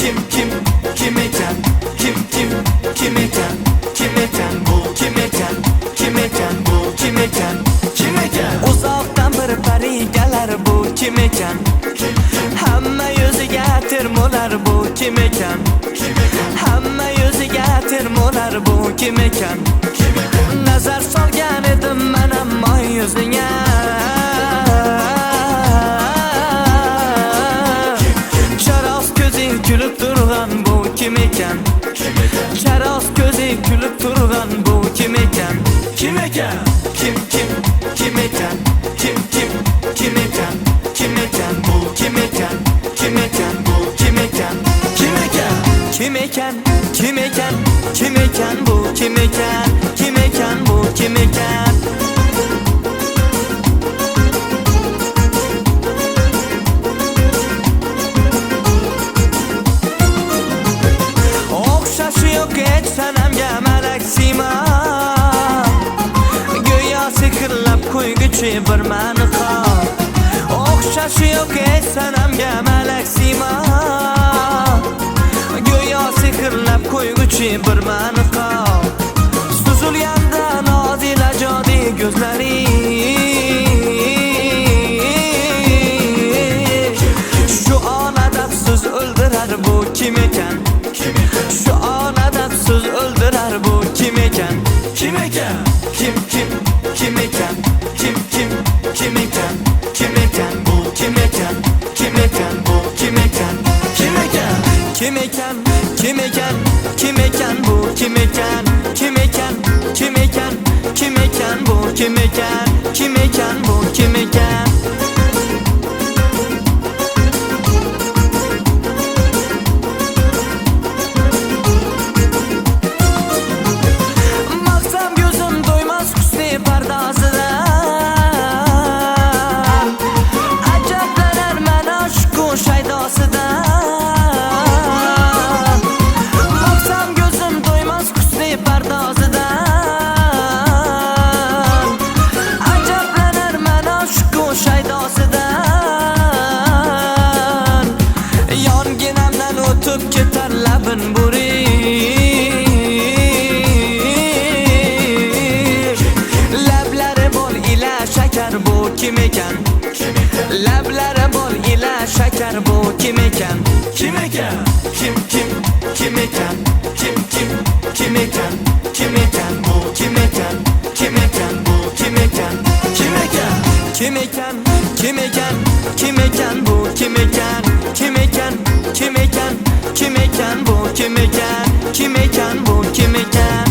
kim ekan? Kim ekan? Kim ekan bu? Kim ekan? Kim ekan bu? Kim ekan? Kim ekan? Uzoqdan bir pari kelar bu kim ekan? Hamma yuziga tirmolar bu kim ekan? Hamma yuziga tirmolar bu kim ekan? Nazar solgan edim men ammo yuzingga, charoz ko'zi kulib turgan bu kim ekan? Charoz ko'zi kulib turgan bu kim ekan? Kim ekan? Kim ekan? Kim ekan? Kim ekan bu? Kim ekan? Kim ekan bu? Kim ekan? Kim ekan? Kim ekan? Kim ekan? Kim ekan bu? Kim ekan? Kim ekan bu? Kim ekan? O'xshashi yo'q hech sanamga malak siymo, go'yo sehrlab qo'yguchi bir mani qol. O'xshashi yo'q hech sanamga malak siymo, go'yo sehrlab qo'yguchi bir mani qol. Suzilganda nozila jodi ko'zlari, shu onada siz o'ldirar bu kim ekan? Shu onada siz o'ldirar bu kim ekan? Kim ekan? Kim ekan? Kim ekan? Kim ekan bu? Kim ekan? Kim ekan bu? Kim ekan? Kim ekan? Kim ekan? Kim ekan? Kim ekan bu? Kim ekan? Kim ekan? Kim ekan? Kim ekan bu? Kim ekan? Kim ekan bu? Kim ekan? Maqsam ko'zim do'ymas husni pardozida, ajablanarman aşk shaydosida. Maqsam ko'zim do'ymas husni pardozida, ajablanarman aşk shaydosida. Yonginamdan o'tib ketar labin burik, lablari bol ila shakar bu kim ekan? Lablari bol ila shakar bu kim ekan? Kim ekan? Kim ekan? Kim ekan? Kim ekan bu? Kim ekan? Kim ekan bu? Kim ekan? Kim ekan? Kim ekan? Kim ekan? Kim ekan bu? Kim ekan? Kim ekan? Kim ekan? Kim ekan bu? Kim ekan? Kim ekan bu? Kim ekan?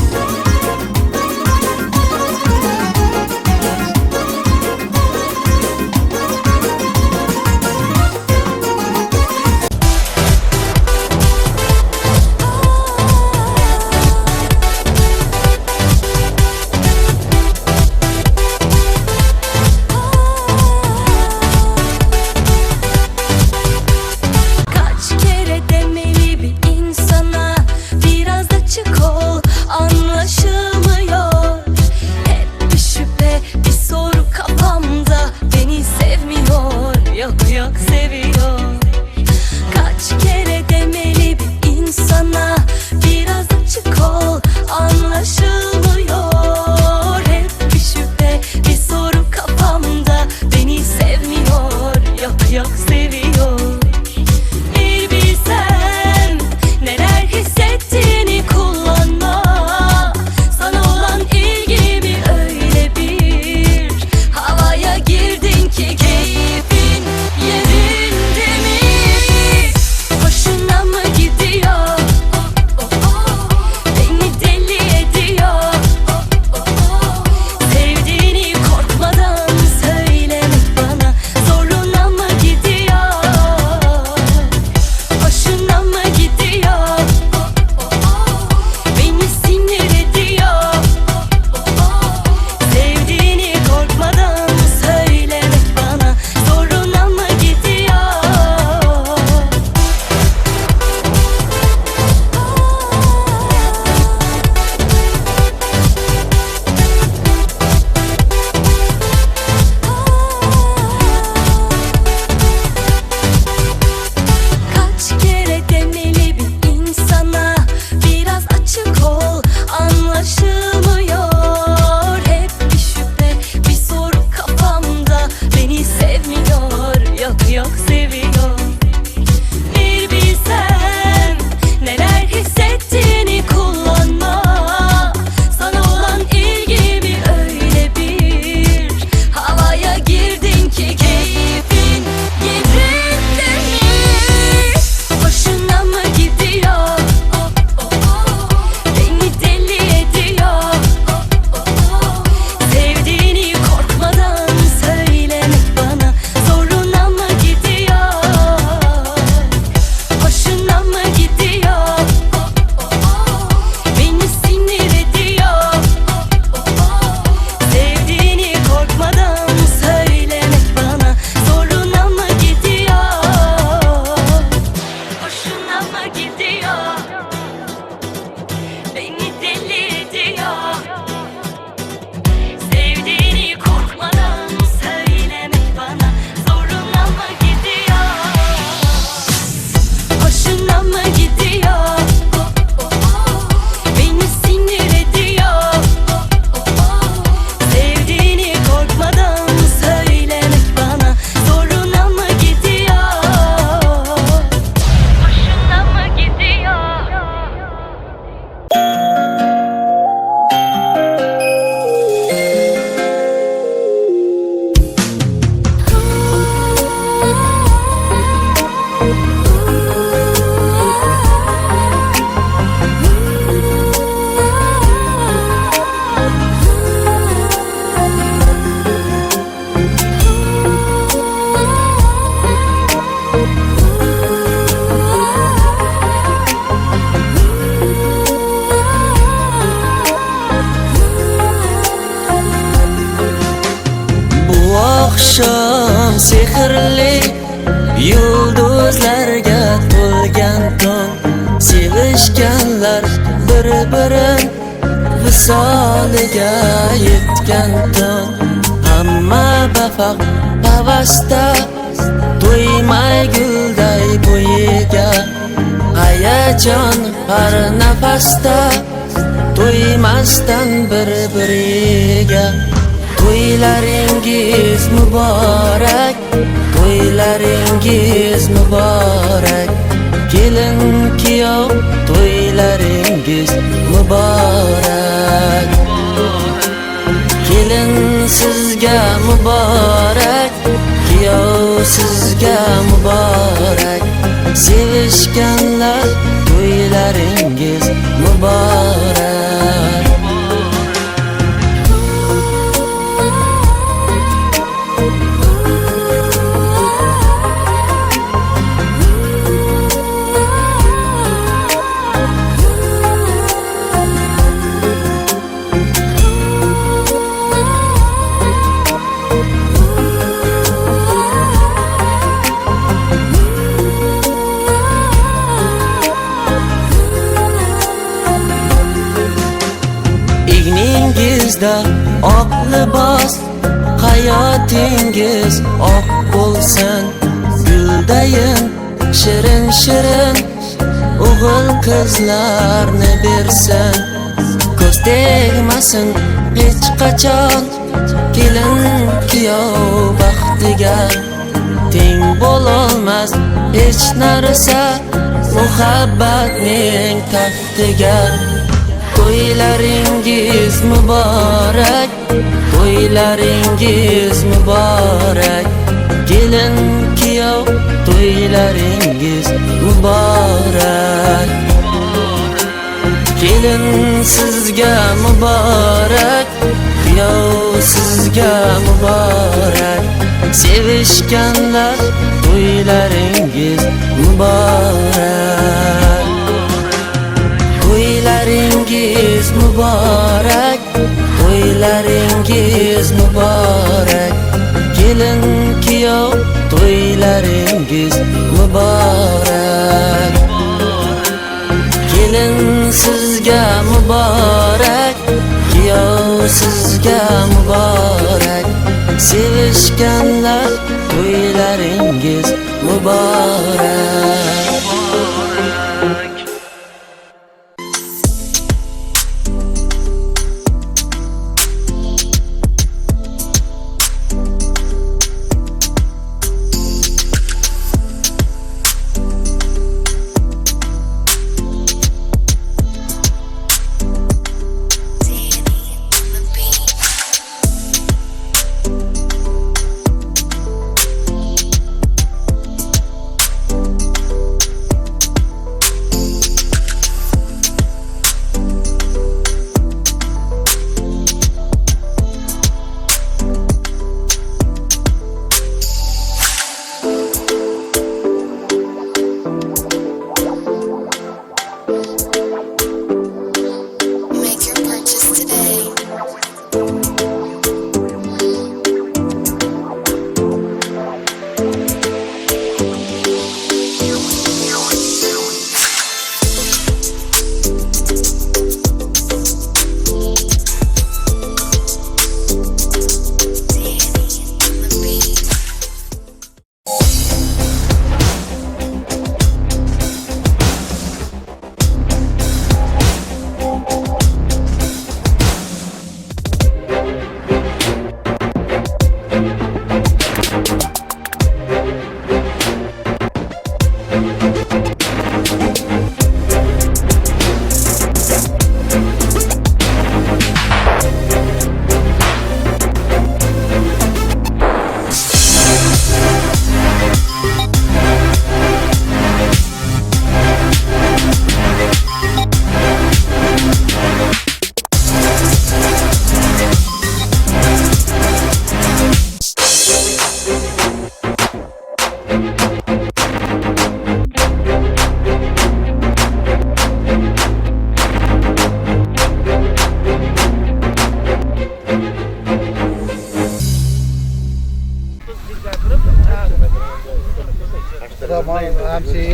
nurli yulduzlarga to'lgan tong, sevishganlar bir-birin visoliga yetgan tong. Hamma bafaq havasda to'ymay gulday bo'yiga, hayajon har nafasda to'ymasdan bir-biriga. To'ylaringiz muborak, to'ylaringiz muborak, kelin kuyov to'ylaringiz muborak. Kelin sizga muborak, kuyov sizga muborak, sevishganlar to'ylaringiz muborak. Egningizda oq libos, hayotingiz oq bo'lsin. Guldayin shirin-shirin o'g'il qizlarni bersin. Ko'z tegmasin hech qachon kelin kuyov baxtiga. Teng bo'lolmas hech narsa muhabbatning taxtiga. To'ylaringiz muborak, to'ylaringiz muborak, kelin kuyov to'ylaringiz muborak. Kelin sizga muborak, kuyov sizga muborak, sevishganlar to'ylaringiz muborak. To'ylaringiz muborak, to'ylaringiz muborak, kelin kuyov to'ylaringiz muborak. Kelin sizga muborak, kuyov sizga muborak, sevishganlar to'ylaringiz muborak.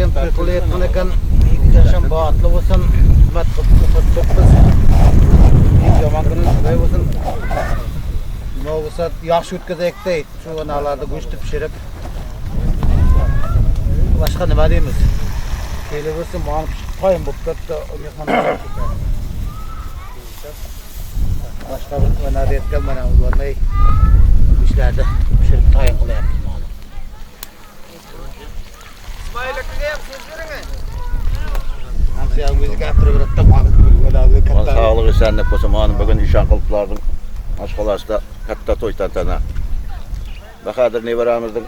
hem tırkılı etmen eken yaşam bağıtlı olsun, hizmet kıpkız. Zaman günün şuraya olsun. Ne olsa yaxşı ötközek deyit. Şu analarda güçlü pişirip. Başka ne deyimiz? Böyle olsun, bana payım bu köpte mehmanlar. Başka bir önerdi etken bana uzanmayı. İşlerde pişirip tayın kılayım. Sağlık esenlik bolsa many bugün işan kılıplardyň aşgalaşda katta toy tantana. Bahadır neberamyzyň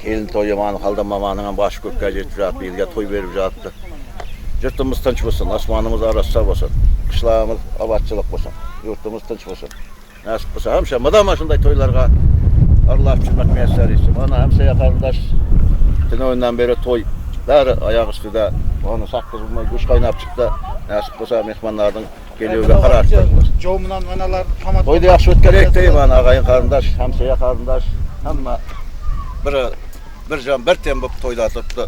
kelin toýu many haldanmamanyň baş kökge jetip жатdy, ýylga toy berip жатdy. Jurtumyz tynç bolsun, asmanymyz arassa bolsun, kışlagymyz abatçylyk bolsun, ýurtumyz tynç bolsun. Näsip bolsa hemşe madama şunday toýlarga aralap çylmak meselesi için. Ana hemşe ýakardaş tünönden beri toy bäri aýak üstüde onu sakız bulmay güç kaynap çykdy. Näsip bolsa mehmanlaryň gelýüge garaşdyrdylar. Joğumunan analar tamat. Toyda ýakşy ötgerek diýip ana agaýyn karandaş, hemşe ýakardaş, hamma bir jan bir tem bolup toýlatypdy.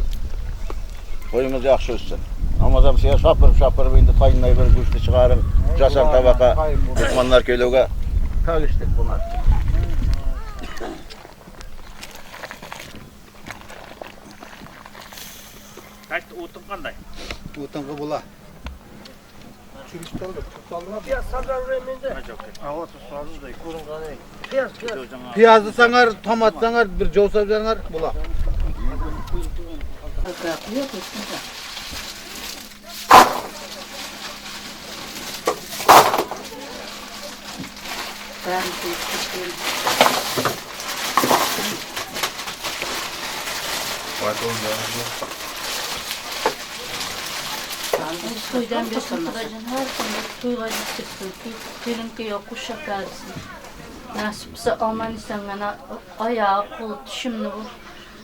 Toýumyz ýakşy ötsin. Amazam şeýle şapır indi taýynay bir güçli çygaryň, jasan tabaka mehmanlar gelýüge kagişdik bunlar. Kaçtı utun kanday? Utanğı bula. Piyazı sanar, tomat sanar, bir joğsa sanar bula. Toydan bir sırtıracın her gün toyga gittirsin, gelinki yok, kuşak gelsin. Nasipse aman isengana ayağı, kolu, tişimini vur.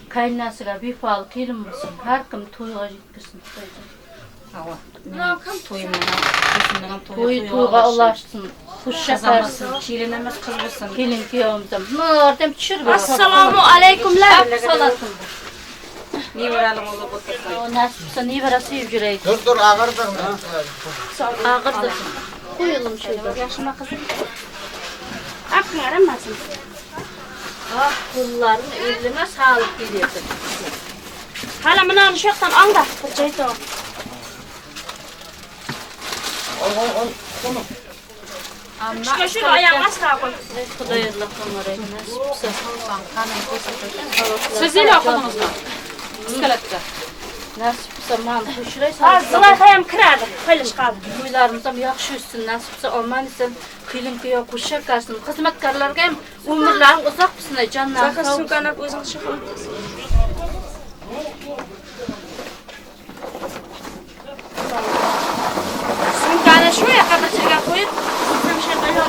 Kaynasıga bir fal kelin bulsun, her kim toyga gittirsin. Toyga ulaşsın, kuşak gelsin. Gelinki yok'umuzdan. Nordem çür bir. Assalamu aleykumler. Salatın. Nasipse niverası yücüreydi. Dur ağırdır. Ağırdır. Koyalım şöyle. Yaşıma kızım. Aklın aramasın. Ah kulların eline sağlık dileysin. Hala mına alışıktan al da. Bıçaydı o. Şöyle şöyle ayağın asla koy. Kudayırla kamerayı nasipse. Siz ile okudunuz mu? Nasipse man hoşuray Ha, zılay kayam kırardı. Paylaş kaldı. Toylarımızda yaxşı üstün nasipse olman isen kıyılın kıya kuşak karşısın. Hizmetkarlarga hem umurların uzak mısın? Canlar Sakız sukanak özün çıkın. Sumkana şu ya kadar çırga koyup bir şey böyle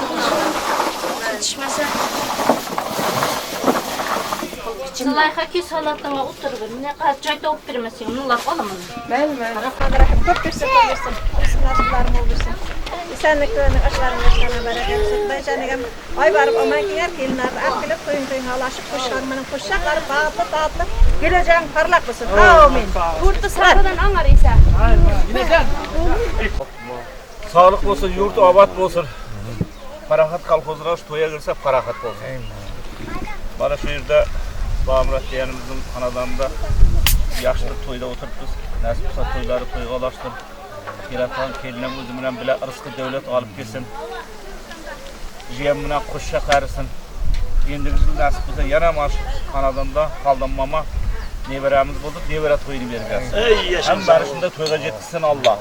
yetişmese. Çılayha ki salatına oturur. Ne kadar çayda optirmesin. Bunlar olamaz. Ben kadar çok bir sefer versin. Nasıllarım olursun. İnsanlıklarının aşlarının bereket. Ben canım ay varıp aman giyer gelinler akılıp koyun halaşıp kuşlarımın kuşakları tatlı geleceğin parlak mısın? Amin. Kurtu sarıdan angar ise. Sağlık bolsun, yurt abat bolsun. Parahat kalkozuna toya girsek parahat bolsun. Bana şu yerde Bağımrat diyenimizin anadanında yaşlı toyda oturtuz. Nasip olsa toyları toyga ulaştır. Yaratan kelinem özümünden bile rızkı devlet alıp gelsin. Jiyemine kuşa karısın. Endi bizim nasip olsa yanamaş anadanda kaldanmama neberemiz bulduk. Nebere toyunu vereceğiz. Hem barışında toyga jettirsin Allah.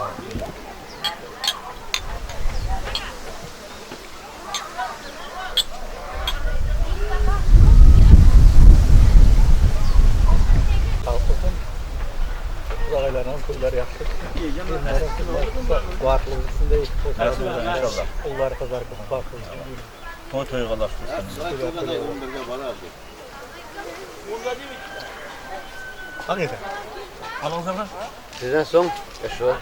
Uzaylarının toyları yaptık. Varlığımızın değil. Nasip olsa inşallah. Onlar kadar bakın. Toyga ulaştırsın. Hangisi? Alın zaman. Sizden son yaşıyor.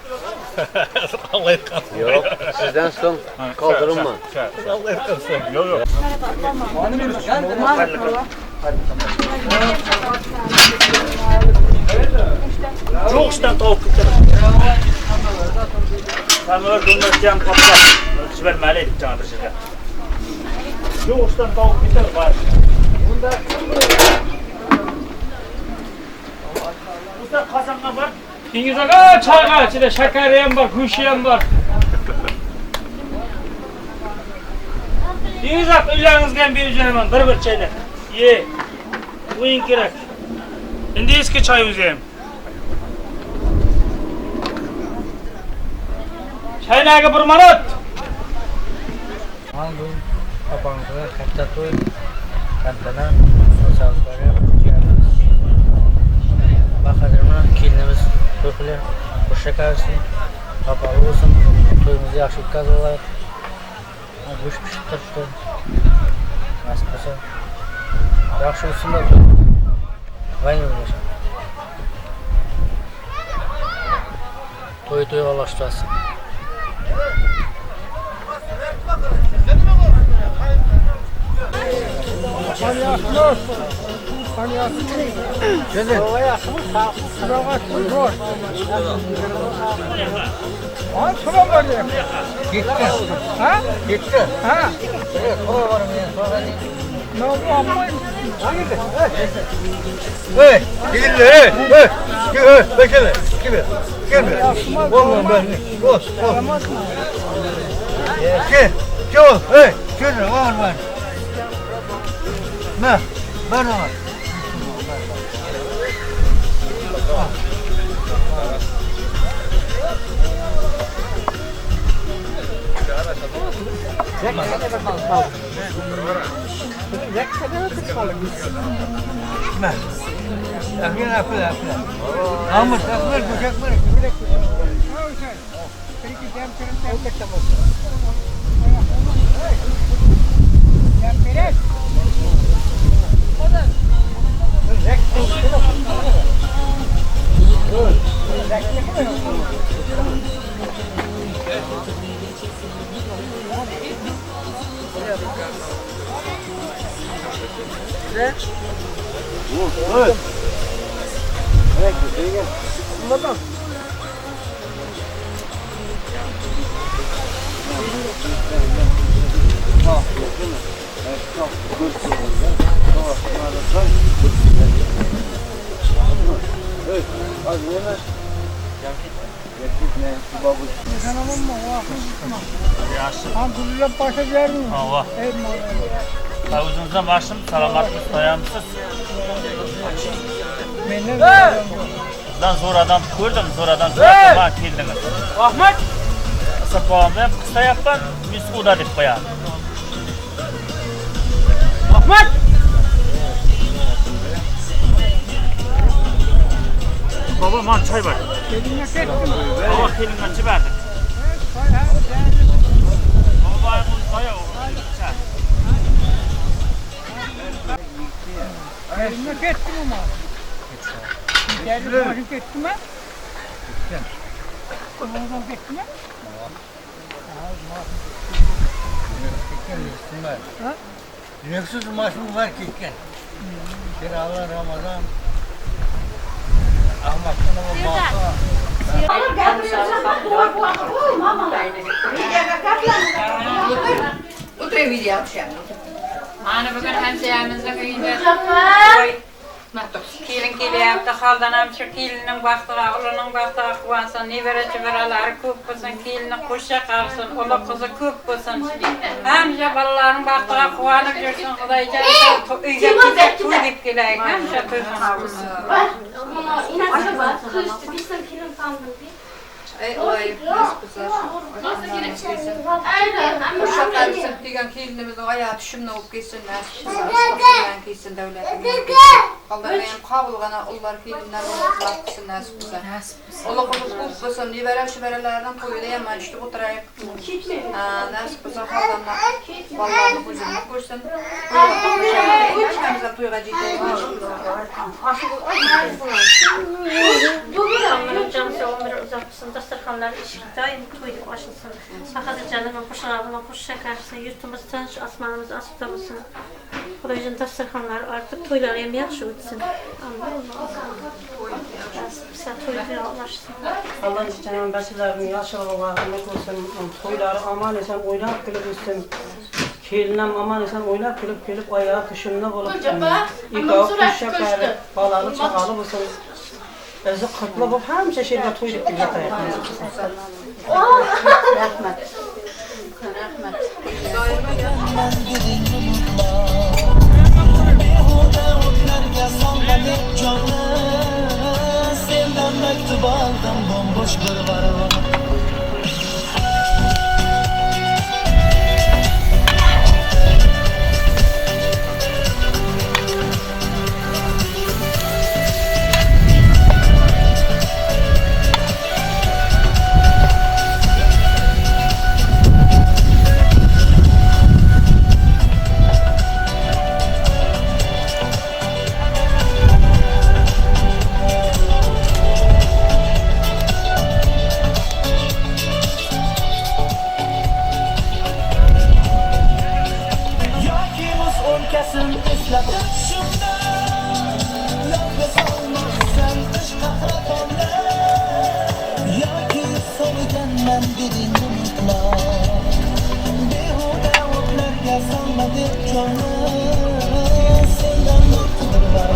Allah etkansın. Yok, sizden son kaldırın mı? Allah etkansın. Yok yok. Çok işten tavuk gitti. Tamam, dönmeyeceğim kapıda. Vermeliydik canı bir şeyler. Çok işten tavuk gitti var. Usta kazanma var. Dingizaka çayga içinde şekeriyem var, kuşiyem var. Dingizak uylarınızdan bir hemen bir çayla. Ye. Uyun gerek. Şimdi eski çay üzeyim. Çaynaga bir manat. Andu apangga katta toy kantana sosaslarga bakadirman kelinimiz to'y qilib qo'shcha qarsin topali bo'lsin to'yimizni yaxshi o'tkazib olaylik go'sht pishib turibdi nasib bo'lsa yaxshi o'tsinlar to'y olashtirsin. Allah. Tavuzunuzdan başım salamatınız dayanmışsınız. Bizden zor adam gördüm, zor adam bana geldiniz. Ahmet! Sapağımda kısa yapın, müskuda dip koyar. Ahmet! Baba man çay var. Baba kelimden çay verdik. Baba bunu soya o. Eline gittim ama. Geldi başı gitti mi? Gittim. Oradan gitti mi? Yüreksiz maaşım var ki gitken. Kiralar Ramazan. Ahmet'ten ama Ana bugün hemşehrimizle köyünde kelin kelyapti, haldanam shu kelinin baxtiga, ularning baxtiga quvonsin, nevara-chevaralari ko'p bo'lsin, kelini qo'shcha qilsin, o'g'li qizi ko'p bo'lsin. Hamma bolalarning baxtiga quvonib yursin, Xudoyjon uyga kelib to'y deb kelaylik, hamma to'yxona bo'lsin. Olay nasip olsa. Uşaklar bizim diyen kelinimizin ayağı düşümle olup geçsinler. Başkasından geçsin devletin. Kaldı benim kabulgana onlar kelinler olmak için nasip olsa. Allah kuduz olsun. Nivere şiverelerden koyulayama işte oturayıp. Nasip olsa kaldanla. Vallahi kuzumluk koysun. Çıkamıza toyga ciddi. Dasturxonlar eshik doim to'yib ochilsin. Faqat canım qo'shig'ini qo'shsha qarshi yurtimiz tinch, osmonimiz osuda bo'lsin. Kurajın dasturxanlar artık toylar hem yaxşı ötsün. Sen toylar alaşsın. Allah için başlarının yaşalığa rahmet olsun. Toyları aman esen oynap gelip üstün. Kelinem aman esen oynap gelip ayağı tuşunda olup. İlk kuşa karı balalı çakalı olsun. Özü kutlu bu hemşe şeyde toyluk gibi yatayım. Rahmet. Senden mektup aldım bomboş bir varlık. Kesin ıslatıp şunda nefes almazsan dış kahramanla ya ki soğudan dedin unutma behuda otlarga salmadık canlı senden mutludur var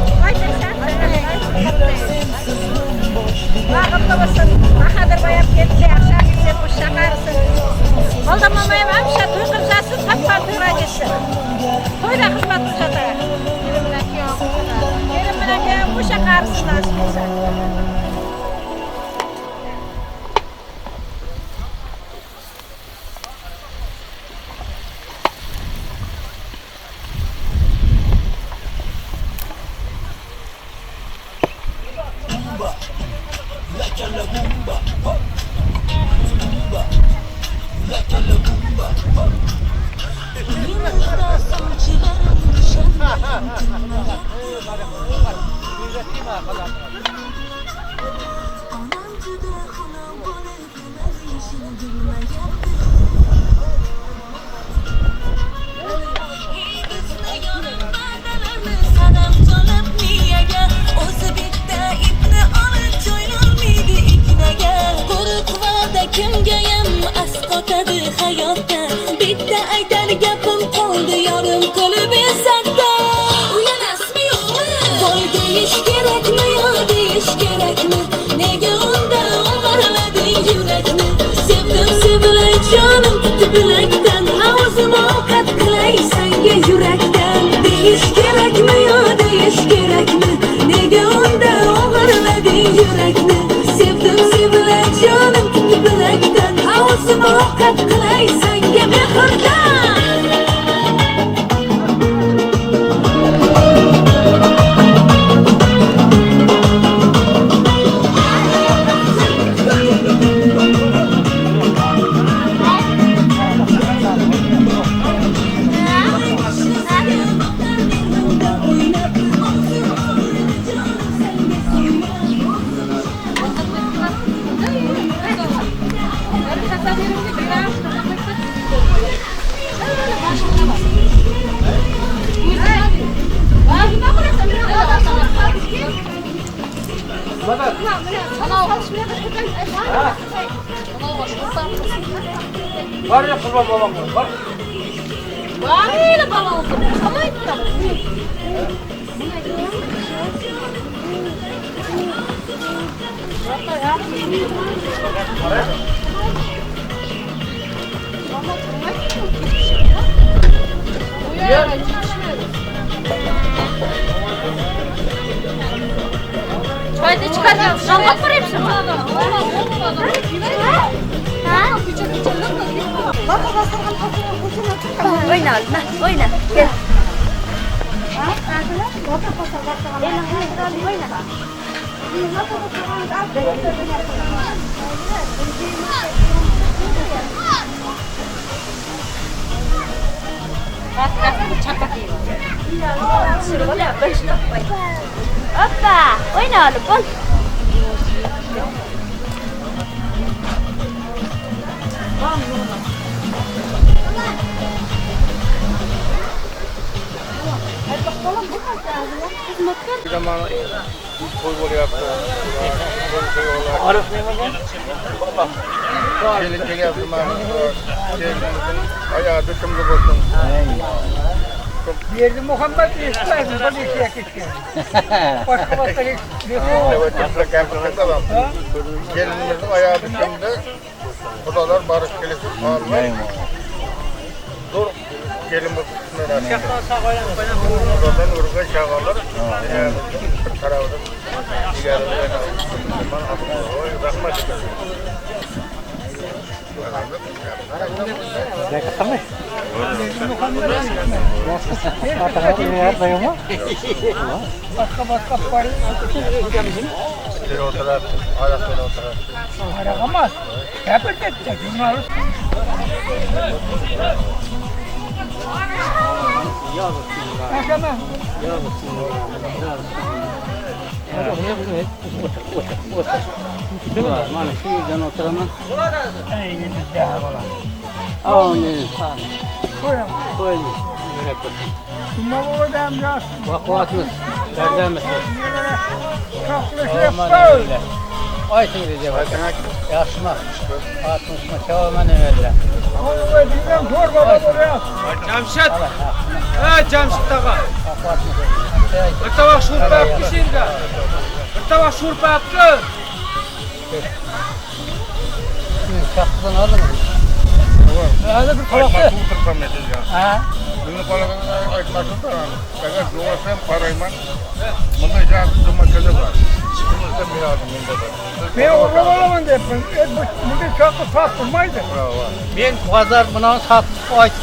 yürek sensiz bomboş Vaqtda bo'lsin. Bahadır bayab ketdi, yaxshi sen qo'shsa qarsin. Aldamayam, hamsha to'y qilsasiz, qat-qat to'yragisin. To'yda xizmat ko'rsatadi. Kerim bilan keyin qo'sha qarsin nasib bo'lsa. Kimgayam asqotadi hayotda bitta aytar gapim qoldi yorim qilib esakda uyanasmi yo'qmi voy deyish kerakmi yo deyish kerakmi nega unda o'g'irlading yurakni sevdim sevilay jonim bilakdan o'zim ovqat qilay senga yurakdan deyish kerakmi yo deyish kerakmi nega unda o'g'irlading yurakni sevdim sevilay jonim bilakdan o'zim ovqat qilay senga mehrdan Var ya kurban babam var. Bak. Var öyle bana oldu. Ama tamam. Çayda çıkaracağım. Şalgam var hepsi mi? oyna Alma, oyna. Gel. Hoppa, oyna oğlum, bol. Arif ne var? Gelin yaptım ben. Ayağı dışımda olsun. Yerli Muhammed İslam bu işe gitti. Başka başka Evet, toprak yaptığında bak. Gelinimizin ayağı dışımda. Kudalar barış gelip almayın. Dur. Gelin bu kısmına. Kudadan urga şağalar. Karavda. Diğerleri rahmet ederim. başka var. Oturar, ayakta oturar. Aragamaz. Hep edecek. Bunlar Mana şu yüzden oturamam. Vakvatımız, derdemiz. Ay seyirci bak. Yaşma. 60 çavaman evvel. Cemşit. Cemşit tağa. Tavak şurpa yaptı şirga. Tavak şurpa yaptı. Çaktıdan aldın mı? Hadi bir kalaktı. Ha? Bunu kolaylıkla açmasın da. Eğer doğarsan parayman. Bunda can tutma kızı var. Bunun da miradım bunda da. Ben oğlum dedim. Bu çok satılmaydı. Ben pazar buna açıp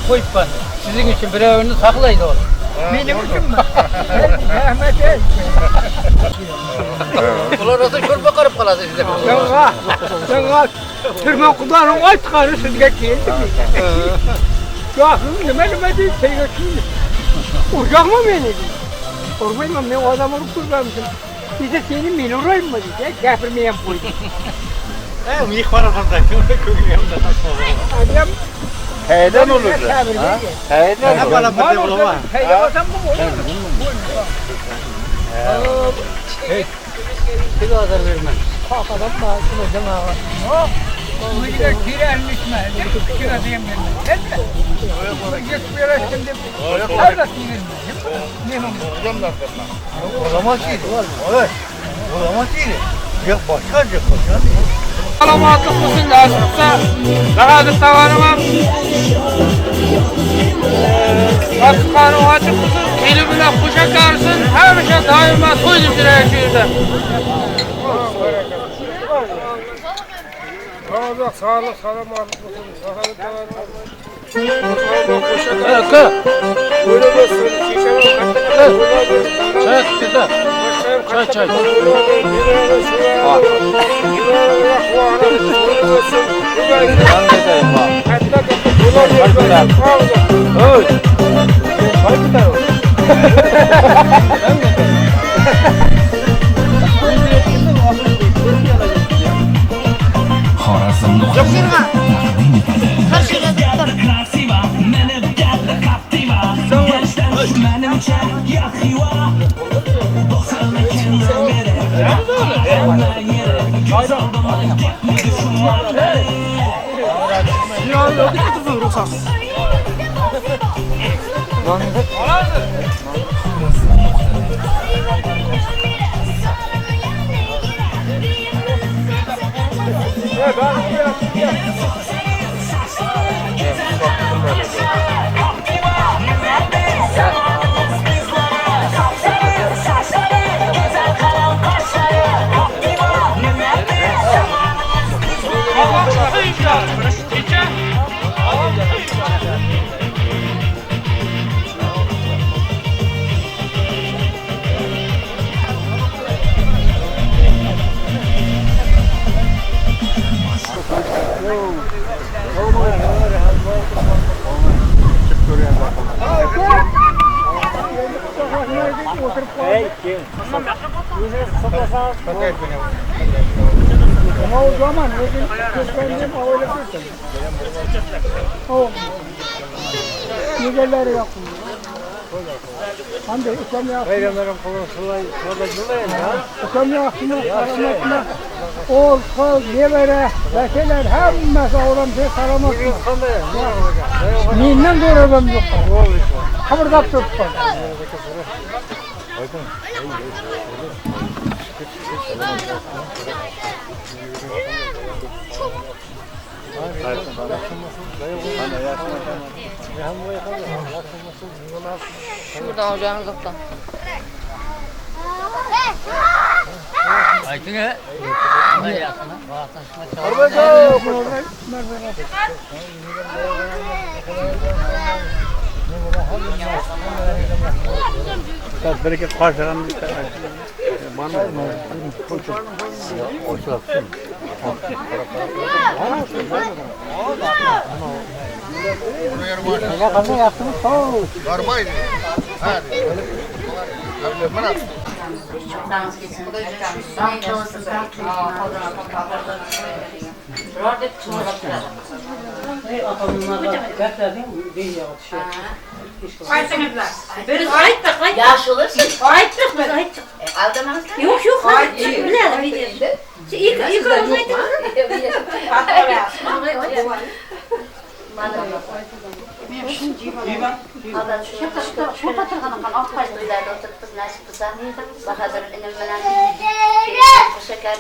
koyup ben. Sizin için bir evini saklaydı o. Benim için mi? Rahmet et. Ulan nasıl şurba karıp kalasın size? Sana Türkmen kudanın ay tıkanı sizge geldi mi? Yok, ne değil, şey götürdü. Uçak mı beni? Korkmayın ben o adamı kurtarmışım. Bize senin beni uğrayım mı diye, getirmeyen buydu. Mıyık var orada. Adam Heyden olur. Heyden olur. Heyden olsam bu olur. Bir kadar vermem. Adam bağışın hocam ağa. Bu gider kirenlik mi? Kira diyeyim ben. Etme. Yetmiyor şimdi. Nerede kirenlik? Ne mi? Olamaz ki. Olamaz ki. Yok başka yok. Alamatlık mısın lazımsa daha tavanıma Askanı açık mısın? Elimine kuşa karsın. Her şey daima soydum direğe şehirde. Sağlık, sağlık, selamat olsun. Sağlık, Kı. Çay. Çay. O zaman köşklerini öyle tuttum. O. Niceleri yaptım. Hande İslam ya. Peygamberin kulu sulayın ya. İslam yaşını karamatına. Oğul, kız, nevere, vekiler hemmesi oğlan bir karamatına. Neyinden görevim yok. Kabırdap tuttu. Şuradan ocağını kaptan. Aytını. Bereket karşılan bir Ne kadar yaptınız? Varmaydı. Hadi. Bana. Yaş olursun. Ayttık mı? Ayttık. Aldamazlar. Yok yok. Bilelim biliyorum. İlk olmaydı. Şu patırganın alt paylarında oturup biz nasip kısa. Bahadır inim bilen şeker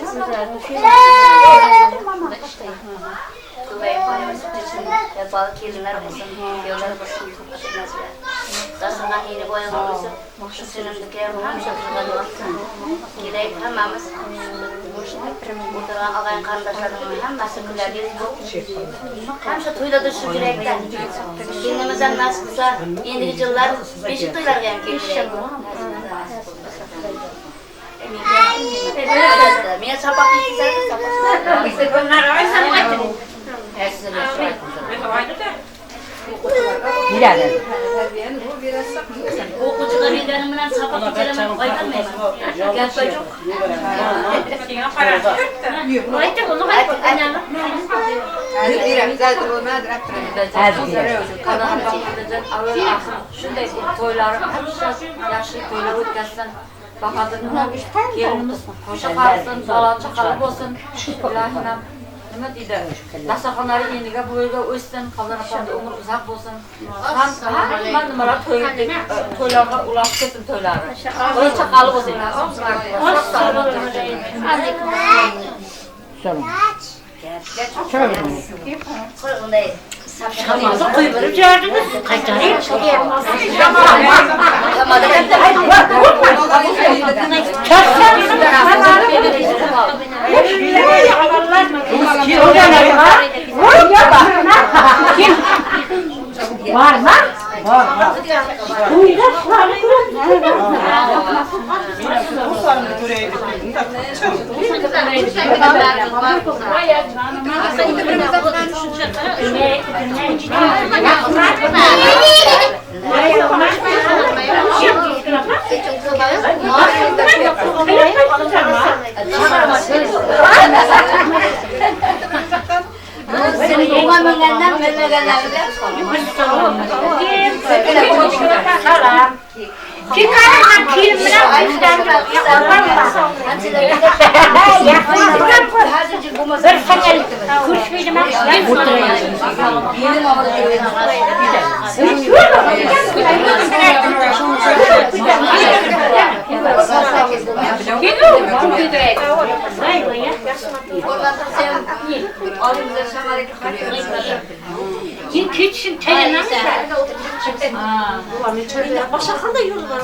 Kuvayı payımız için balık yerler olsun, yollar olsun, toplaşmaz ve dasından yeni boyan olursa, sürümdeki hem çocuklar olsun. Gerek hemimiz oturan ağayn kardeşlerinin hem mesuller hem şu toyladır şu yürekten. Kendimizden nasıl kısa, yeni yıllar beşik toylar gelip geçiyor. Mia sapak güzel sapak. İşte bunlar aysan mı? Bilader. Okucuda bildiğim bilen sapak güzelim aytmayın. Gel çocuk. Sina para çıktı. Aytı bunu hayt anam. Direm zaten o madra Şunday toylar yaşlı toylar o'tkazsin. Bahadırına gelinimiz koşa qalsın, salat chaqalib olsun. Ilohim nima deydi? Dastaxonlari eniga bo'yiga o'ssin, qolganlarda umr uzoq bo'lsin. Hamma nimalar to'ylarga ulashib ketsin to'ylari. Qo'y chaqalib bo'lsin. Namazı koyup gördünüz. Kaçarayım. Var mı? Var. Senin doğma mengenden vermegenlerde salam. Çıkarın filmden bizden Küçük çayına başakanda yolu var.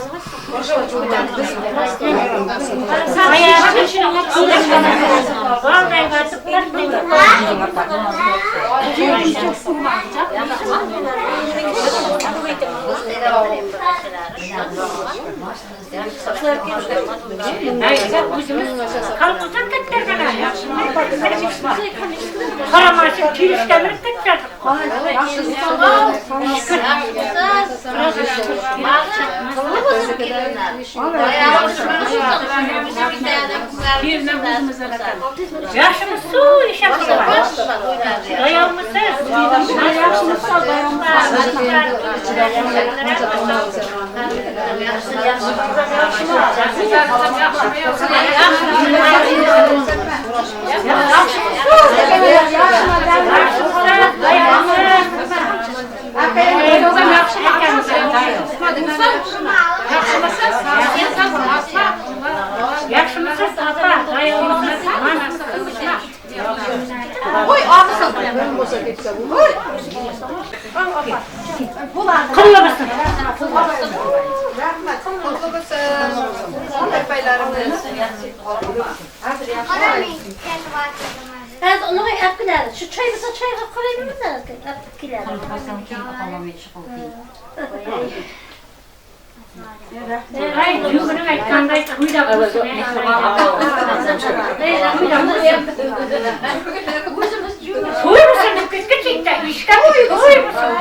Yaşımız su yaşamız var. Dayağımız Oy, ağzısın. Ben boşa geçeceğim. Oy. Kırılmasın. Rahmet. Kutlu olsun. Efeylerimiz. Evet, onu yaptılar. Şu çayımıza çay koyabilir misin? Yaptılar. Hayır, yüzünü ver, kandayı kuyuda bulsun. Soy musun? Küçükten, işgal oluyor. Soy musun?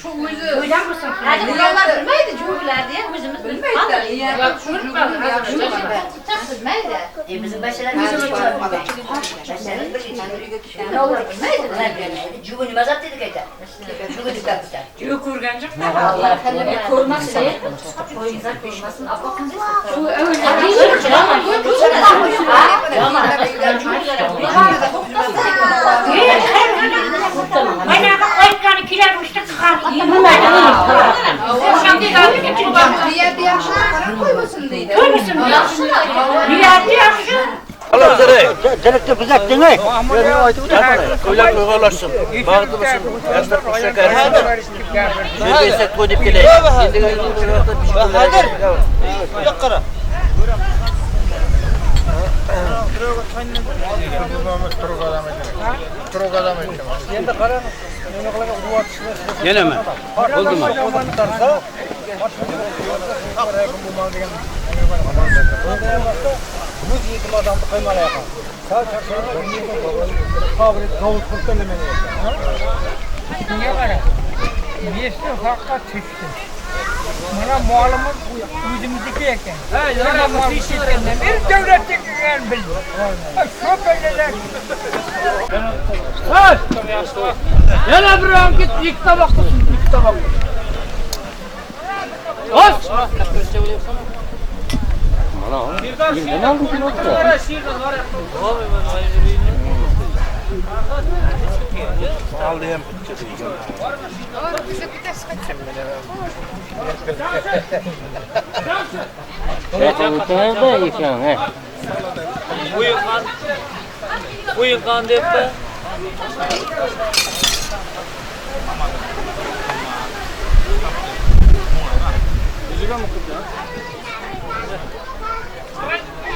Şu uyuzu. Kuyudan mısın? Hadi buralar bilmeydi, cumhurlar diye kızımız bilmeydi. Ya, çocuk var, bilmeydi. Bizim başlar bizim Ne olur bilmeydi. Cumhuriyet mazat dedik ete. Cumhuriyet kapıda. Yok kurgancık. Allah koruması değil. Koyunlar korumasın. Bakın. Şu öyle. Bana ayıklarını kiler uçta çıkar. Şimdi geldi getireceğim. Diğer yaşına para koymasın deydi. Koymasın. Diğer yaşlı. Allah üzere. Çelikte bızak dene. Köyler köygalaşsın. Bağdı mısın? Yaşlar kuşa karışsın. Bir set koyup geleyim. Bahadır. Yok kara. Yine mi? Oldu mu? Bu yetim adamı kıymalı yapan. Fabrik davul kurtan demeni yapan. Niye kara? Niyesine fakat çıktı. Bana mualımın yüzümüzdeki eken. Bana mualımı işitkenden bir devletlik yani bildi. Şu belirler. Söz! Yana bir an git ilk tabak olsun, ilk tabak. Os! Ne aldın ki nokta? Aldım. Buyur kan deyip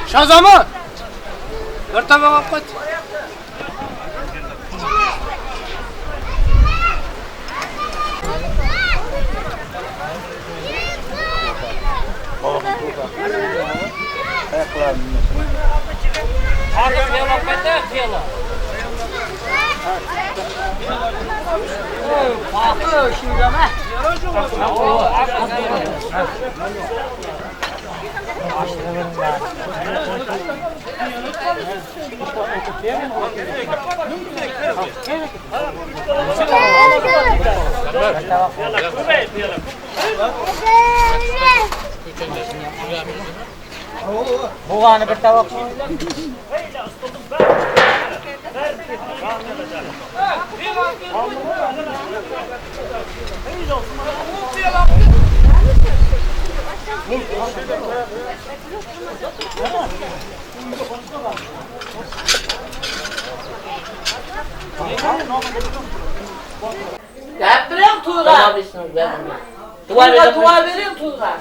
Şazaman! Bir tabağa koy. Harun yala patak yala. Bakı şimdi ama. Bu anı bir tavuk. Yaptırayım Tuğla. Tuğla vereyim Tuğla.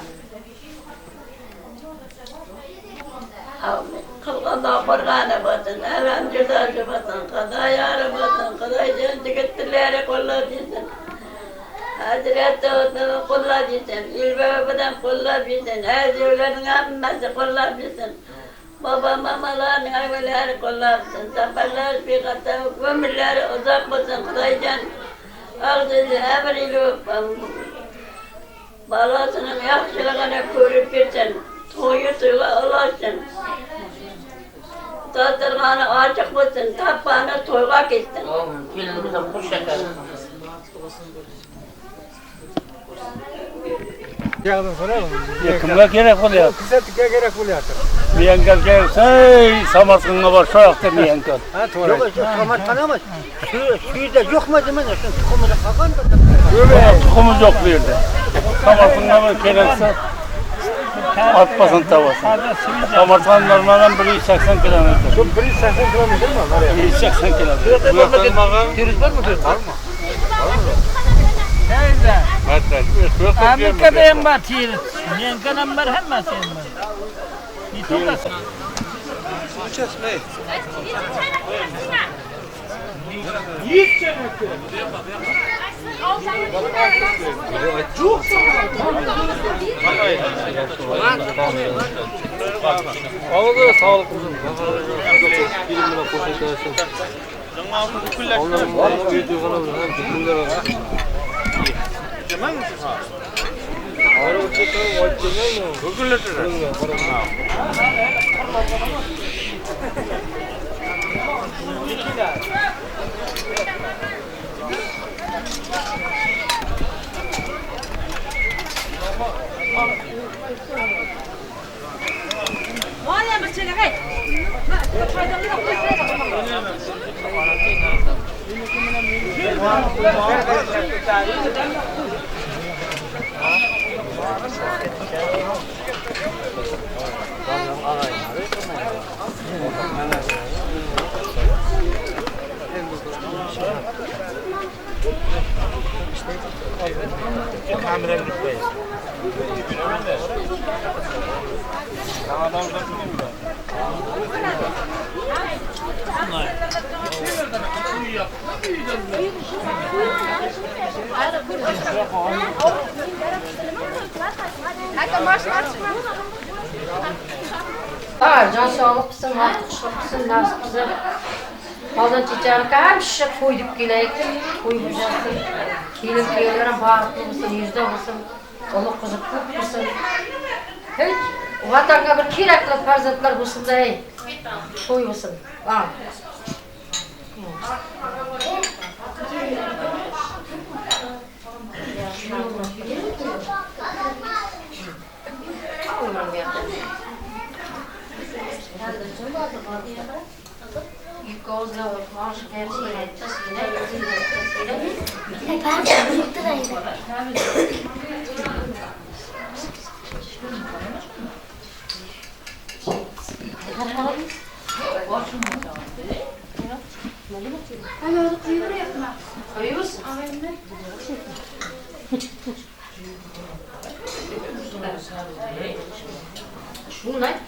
Kılganda bargana batın, eran cüzarcı batın, kaday yarı batın, kaday cenci gittileri kolla dizin. Hazreti Oğuz'u kolla dizin, İlbe babadan kolla dizin, eziyelerin ammesi kolla dizin. Baba mamaların ayveleri kolla dizin, zaferler bir kata, ömürleri uzak batın, kadaycan. Ağzıcı emriyle öpüm. Balasının yakşılığını körüp girsin, toyu suyla ulaşsın. Tatırganı açık bulsun, tapağını toyga gitsin. Gelinimize kuş şeker. Yağdan soralım. Kimga gerek oluyor? Kısatık'a gerek oluyor. Miyenkel gelse Samarkand'a var şu ayakta miyenkel. Ha doğru. Yok, Samarkand ama şurada yok mu demen? Tukumu da kalkan da. Tukumuz yok bir yerde. Samarkand'a var gerekse atmasın tavası. Samarkand normalden 180 kilometre. Çok 180 kilometre mi var ya? 180 kilometre. Turist var mı? Var mı? Amerika'da en batıyı. Yengenem var hem batıyım var. İtolası. Ağzına sağlık olsun. Can sağlıklısın, haklısın, nasılsın? Bazen çiçeğini karşı koyduk gileyken, koymayacaksın. Gelin kıyıların bağırtlı mısın, yüzde mısın, oluk kızı kut mısın? Hiç, vatanga bir kirekli farzatlar bulsun da ey, koy mısın? Al. Şunu ne?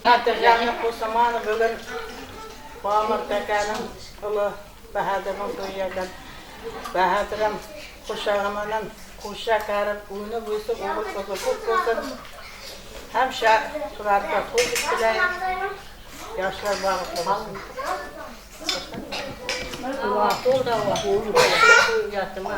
Hatırlayanlık bu zamanı bugün Bağımır Tekan'ın ulu Bahadır'ın duyuyorlar. Bahadır'ın kuşağımının kuşak arıp uyunu buysa oğul kızı kut olsun. Hem şarkılarda koyduk bile yaşlar bağlı olsun. Dua da var. Yattım ha.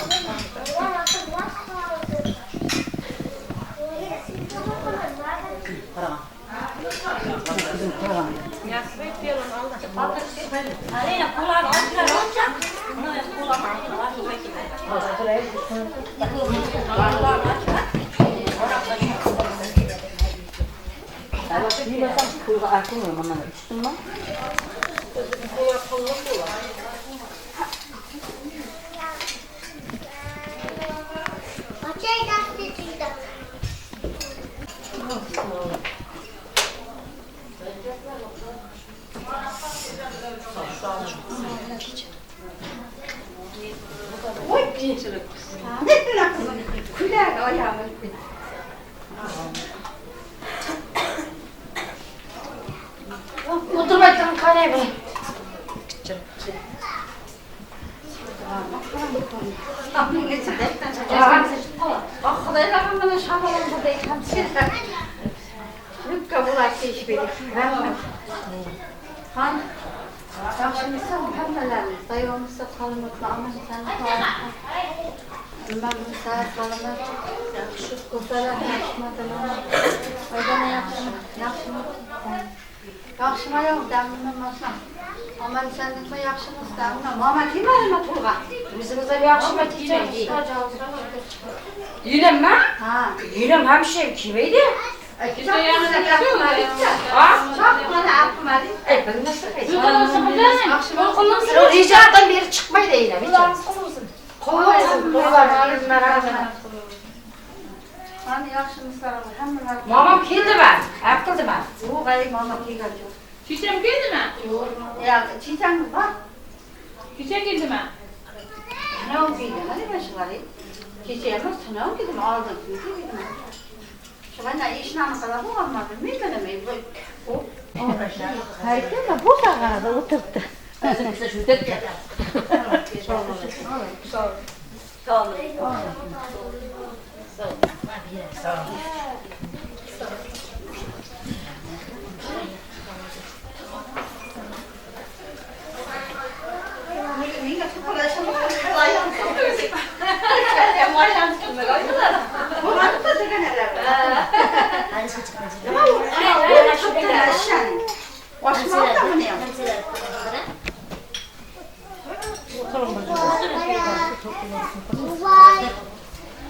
Tuğla akılmıyor bana üstün mü? Otur bakalım kaleye bak. Akıllarım bana şahalarım burada yıkamsın. Lütfen bu vakti iş verir. Han, şimdi sen pembelerle dayımızda kalmakla ama sen kalmakla. Ben mesela kalmak şu kızlara yaşmadım ama o bana yaxşıma yok dəmimə masam. Amma səndən yaxşımız dəmimə. Amma kim alma pulğa? Bizimizə yaxşıma keçəcək. Yinem mi? Ha. Yinem hemşire kimeydi? Çok yanına yapmadı. Çok bana yapmadı. Ben nasıl Akşam ricadan beri çıkmayı da yine. Kollarım, kollarım, hani yaxşımızlar var, hamılar. Mamam keldi ben. Yaptırdı ben. Yo'q, ay mama kelgan yo'q. Çiçeğim geldi mi? Yo'q. Ya, çiçeğim var. Çiçeğim geldi mi? Ne oldu? Hadi başlayalım. Çiçeğimiz ne oldu? Aldık. Şu anda iş namı kadar bu olmadı. Bilmedim. Bu. Herkes de bu sahada oturdu. Sen bize şu tek gel. Sağ olun.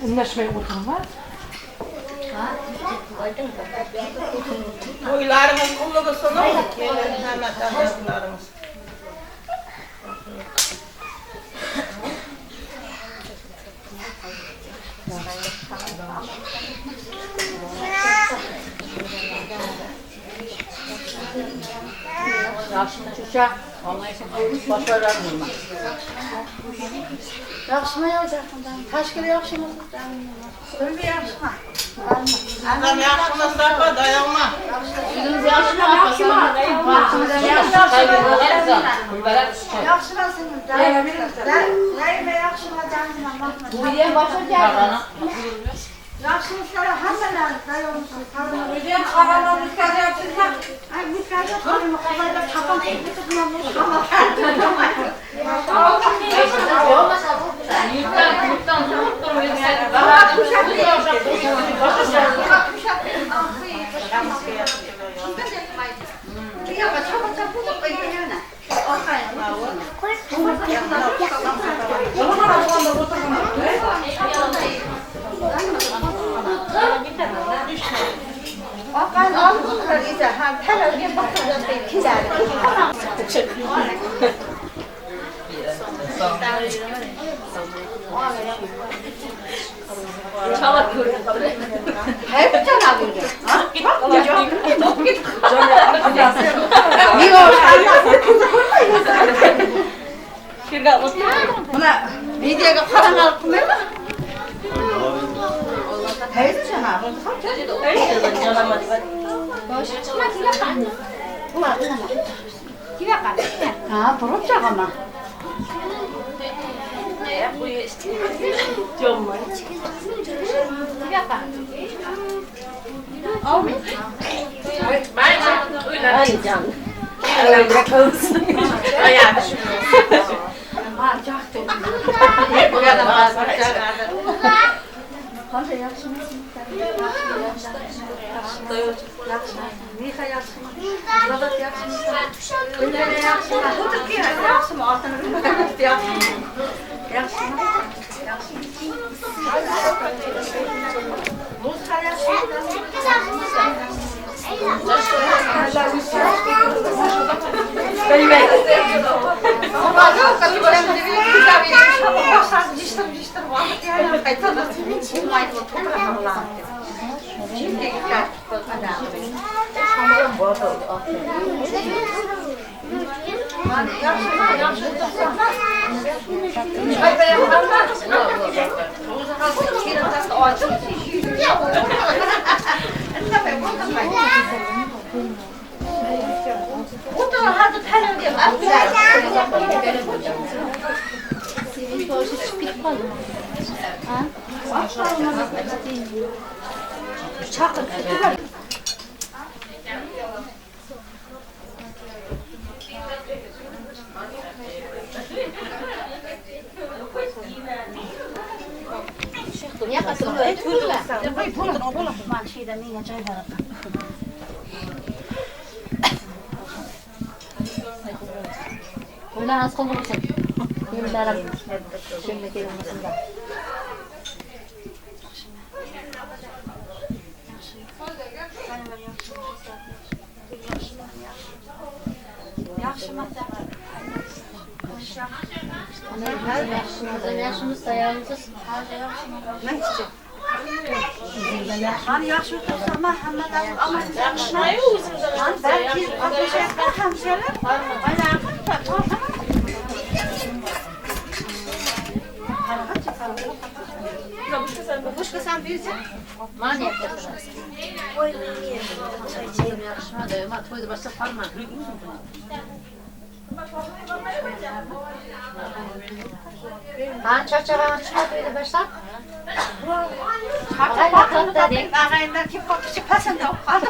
Anlaşmaya oturun var. Toylarımız kulluğu sonu. Hemen Yaxşıma çuşa. Olmaysa başarılar bulma. Yaxşıma yo'qdan. Tashkil yaxshimi? O'lbi yaxshimi? Adam yaxşımasın dayanma. Siz yaxshimi? Yaxshimasiniz. Daima yaxshimi janjima. Bu yer başlayacak. Yaxshimisizlar hammalar dayomisiniz. Bugün havalar müskaryapsızlar. Ay müskaryap qilma, qo'ylar tapan ketib bilan Akan alıp oturur ha televizyon bakacağız kiler. Çalak gördüm. Hep canavar. Ha? Bak git. Buna videoga qarang qilmaymi? Hep canavar. Ha, burun çağırma. Ay canım. Öyle kalsın. Ayağı düşmüyor. Ha, çok da. Bu kadar fazla. Hadi yaxshimisiz? Mixa yaxshimi? Zadat yaxshimi? O'ylari yaxshimi? O'tirib keladi yaxshimi? Otini bilmayapti yaxshimi? Yaxshimi? Yaxshimi? Muzqa yaxshimi? Ulan az konuşsun. Yıllarım. Şimdi kelimesinde. Yaşımız da yalnız. Ne için? Hani yaşlı ama hemen ama yaşmayı uzun belki ateşe hemşire Başka sen birisi? Mani yapıyorsun. Oy niye? Çayım yakışmadı ama toydu başta parma. Ha çarçağa çıkartıyordu başta. Çarçağa da değil. Ağayından kim bakışı pasında kaldı.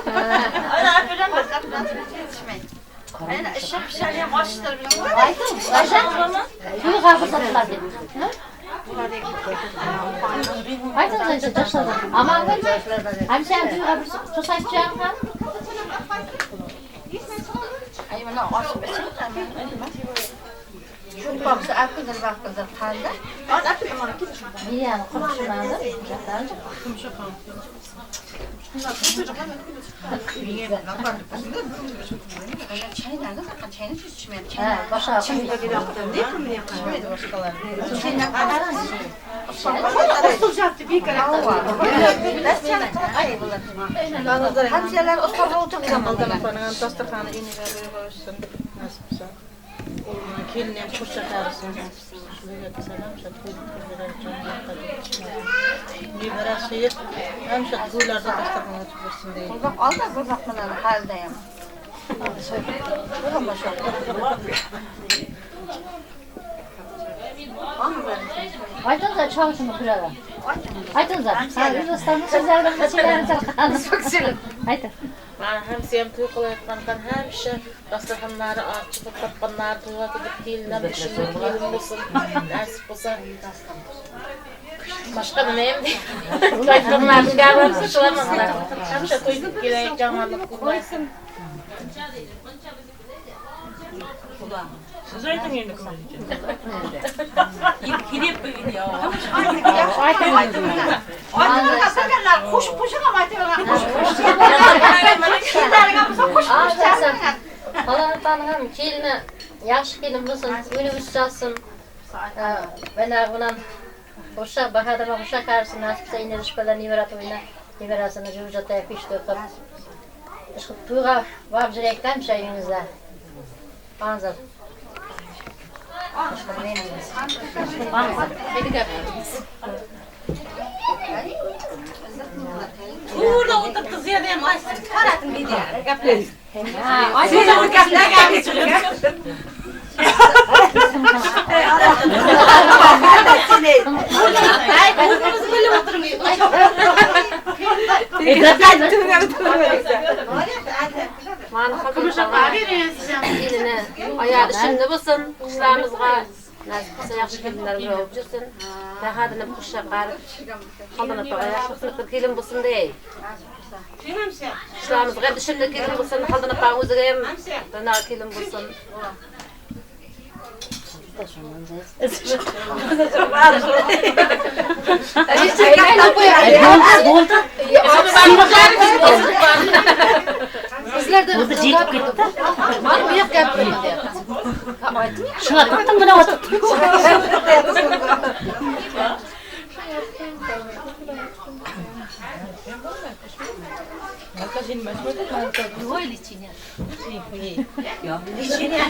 Ana bilemez kapıdan yetişmeyin. Ben eşek pişireyim açtır bilmem. Aydın. Aşağı. Bunu kapattılar dedim. Aydın sen taşladın. Aman ben. Hem sen diyor abi tutacağım ha. Ay bana aç besin. Şu baksa akıldır kaldı. Az akıllı mı ki? İyi yani konuşmadı. Zaten konuşuyor. Başka çayına gidiyor. Değil mi yapıyor? Başkaları. Çayına kadar. Olacaktı bir kere var. Ay bunlar. Hamsiyeler Osmanlı olacak zamanlar. Bana dasturxanı iniver böyle başsın. Nasipse. Kelinem kuşa karısın. Şuraya selam şatı bir biraz şey hem şatıylarda dasturxanı çıkırsın diye. Bak al da bu bakmadan haldeyim. Bu başa. Aydın da çalışma burada. Aydın da. Sen Yunus'tan sözlerden meselerini çalkanı. Aydın. Ben hem siyem toy kılayatkan hem şey dasturxanları açıp tappanlar toyga gidip gelinler düşünüp gelin olsun. Nasip olsa. Başka demeyim de. Dasturxanların gavramsa çılamazlar. Hem şey toy gidip gelin canlarlık kurbaysın. Siz aytın endi kim kirip bir ya. Aytın. Aytın kasalar kuş kuşuna aytıyorlar. Kuş kuş. Halanıtanım kelini yaxshi kelin bo'lsin, uyimiz çalsın. Ben bundan o'sha bahadama o'sha qarsin nasibsa inirish bilan nevarat o'yna, nevarasini juvjata pishdi qilib. Shu to'yga borib jirekdan shayingizda. Manzil. Burada oturttu ziyadem açsın. Karatın bir diğer. Gaplar. Ay sen kaplar geldi. Ayağı şimdi bulsun, kuşlarımızga nasipse yaxşı gelinler olup жүрсün. Tahadını kuşa qarıp, aldana ayağı kelin bulsun deyil. Kuşlarımızga düşünde kelin bulsun, aldana özüge hem döner kelin bulsun. Sizlerden oldu ciddi gitti. Bir yok yapayım diye. Şuna tuttum buna tuttum. Ой, личиня. Личиня.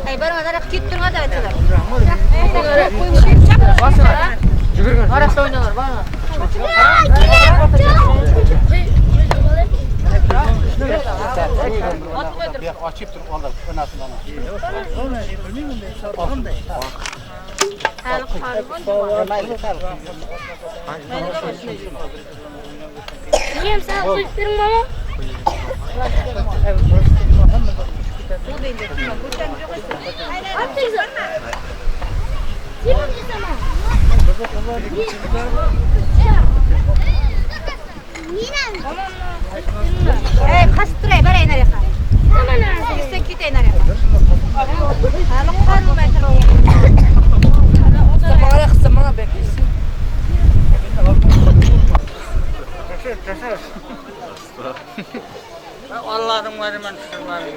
Hey, barang ada kittung ada itu. Arası oynuyorlar bana. Açıp dur onlar önasından. Yem sen kuyturma mı? Bu değil de. Kastıray bara iner yakar. Sen kite iner yakar. Hala karnı metre. Sabahlara kısmına bekliyorsun. Allah'ım var ben şunlarım.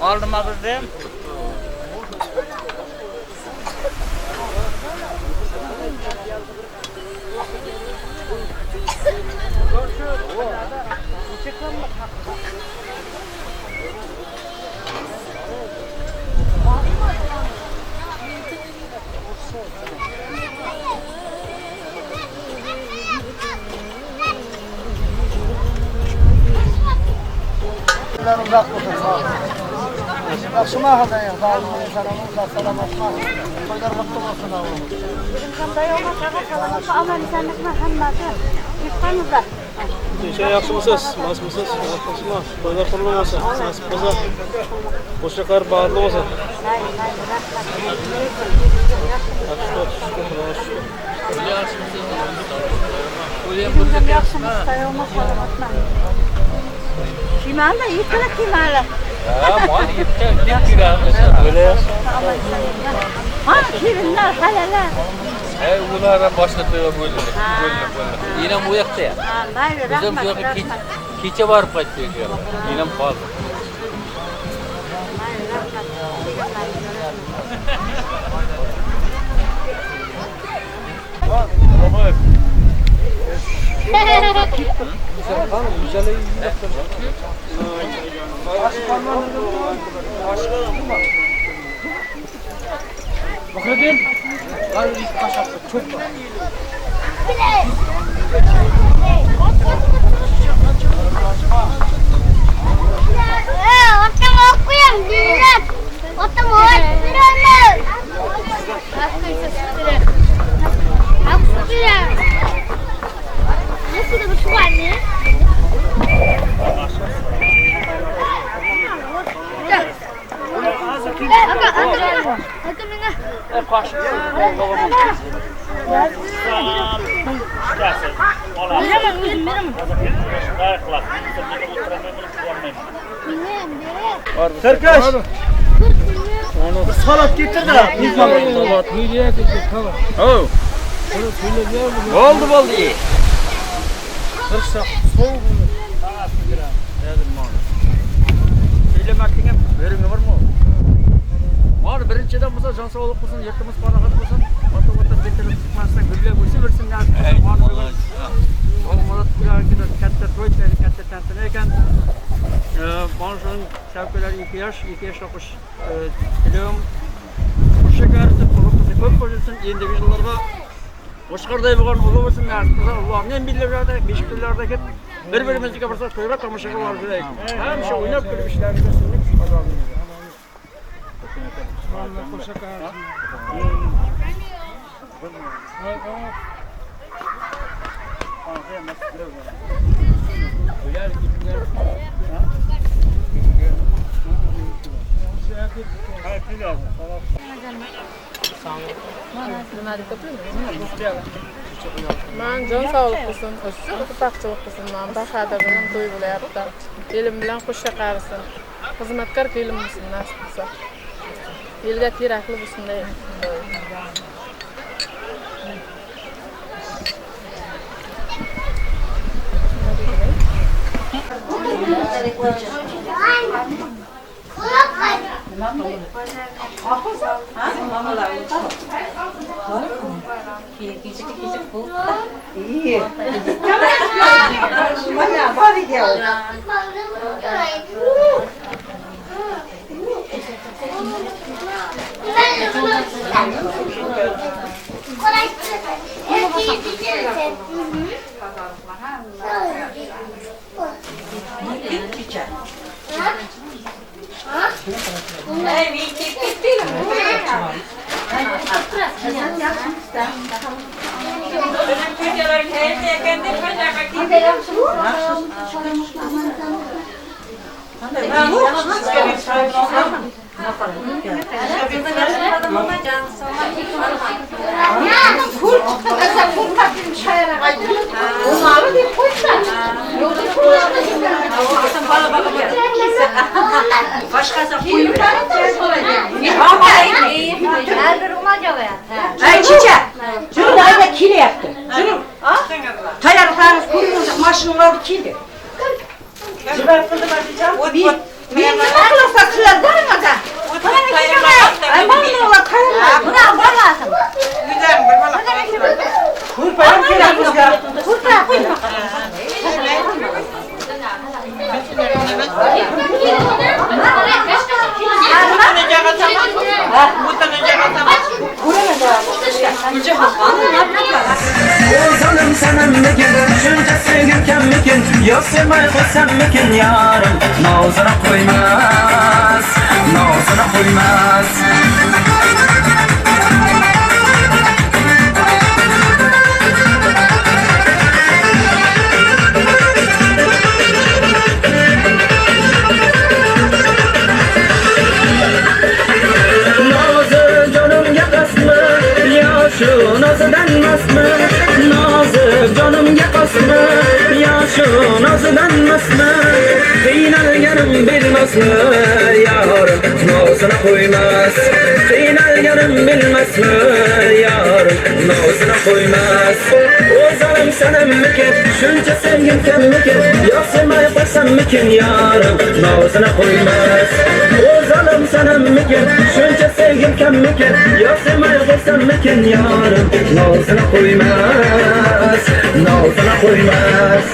Aldım aldım. Uzak tutun. Akşama kadar ya. Selamlar, selamlaşma. Koylar mutlu olsun oğlum. Aman sen ne hamması. İstanbul'da. Şey yaxshimisiz? Mazmisiz? Yaxshimi? To'ylar qurul bo'lsin. Nasib bo'lsa, qo'shiqlar barli bo'lsin. Kimala, yıkıla kimala. Mal yıkıla. Öyle. Ha, kirinler, halalar. Ulardan başka to'yga bo'ldi. Yine bu yoqda ya. Ha, mayli, Bizim bu rahmat, yoqqa rahmat. kecha borib qaytdik. Yine qoldi. Mayli, rahmat. Güzel iyi. Bakın. Var ilk kaşak çok var. Ortam okuyam diyorum. Ortam okuyam. Nasıl da bu şu anne? Serkaç. Salat getir de. Salat. Oh. Oldu iyi. Kırsak soğuk. Söylemek verin var mı? Var birinciden olsa can sağlık olsun, yırtımız parahat olsun. Orta getirip çıkmazsan gülle bu versin lazım. Olmalı tuyan gider katta toytları katta tantana eken. Bonjour, şarkılar 2 yaş 9 biliyorum. Bu şekersi produktu çok koyuyorsun individuallarda. Boşkarday bo'lgan ulug' bo'lsinlar. Allohning en bilirlarda, beshiklarda ket. Bir-birimizga bir to'yga tomosha qilib kerak. Hamma o'ynab kulib ishlarni qilsinlik Allohning. Man can sağlıklısın, ıssızlıqçılıqlısın, baxada bilen toy bulayapti. Elim bilen hoş şaqarsın. Xizmatkar kelim misin nasib bo'lsa. Elga kerakli bo'lsin. Başkası kuyruğu. Her bir umaca var. Ay çiçe. Şunu da ayda kile yaptı. Şunu. Tayarlarınız kuyruğunuz maşınlar kile. Şuraya kıldı başlayacağım. Bir akıllısa kıyarlarına da. Ay bana ola kayarlar. Buna bakasın. Güzel bir bana kayarlar. Kurpayım kile yapmışlar. Kurpa koyma. O'zim sanammikin, shuncha sevgim kammikin, yo sevmay qo'ysammikin yarim, nozini qo'ymas, nozini qo'ymas. Nozi jonimga qasmi, yo shu nozidan masmi, nozi jonimga qasmi, yo shu nozidan masmi, qiynalganim bilmasmi, yorim nozini qo'ymas, qiynalganim bilmasmi, yorim nozini qo'ymas. O'zim sanammikin, shuncha sevgim kammikin, yo sevmay qo'ysammikin yorim nozini qo'ymas. O'zim sanammikin, shuncha sevgim kammikin, yo sevmay qo'ysammikin yorim nozini qo'ymas, nozini qo'ymas.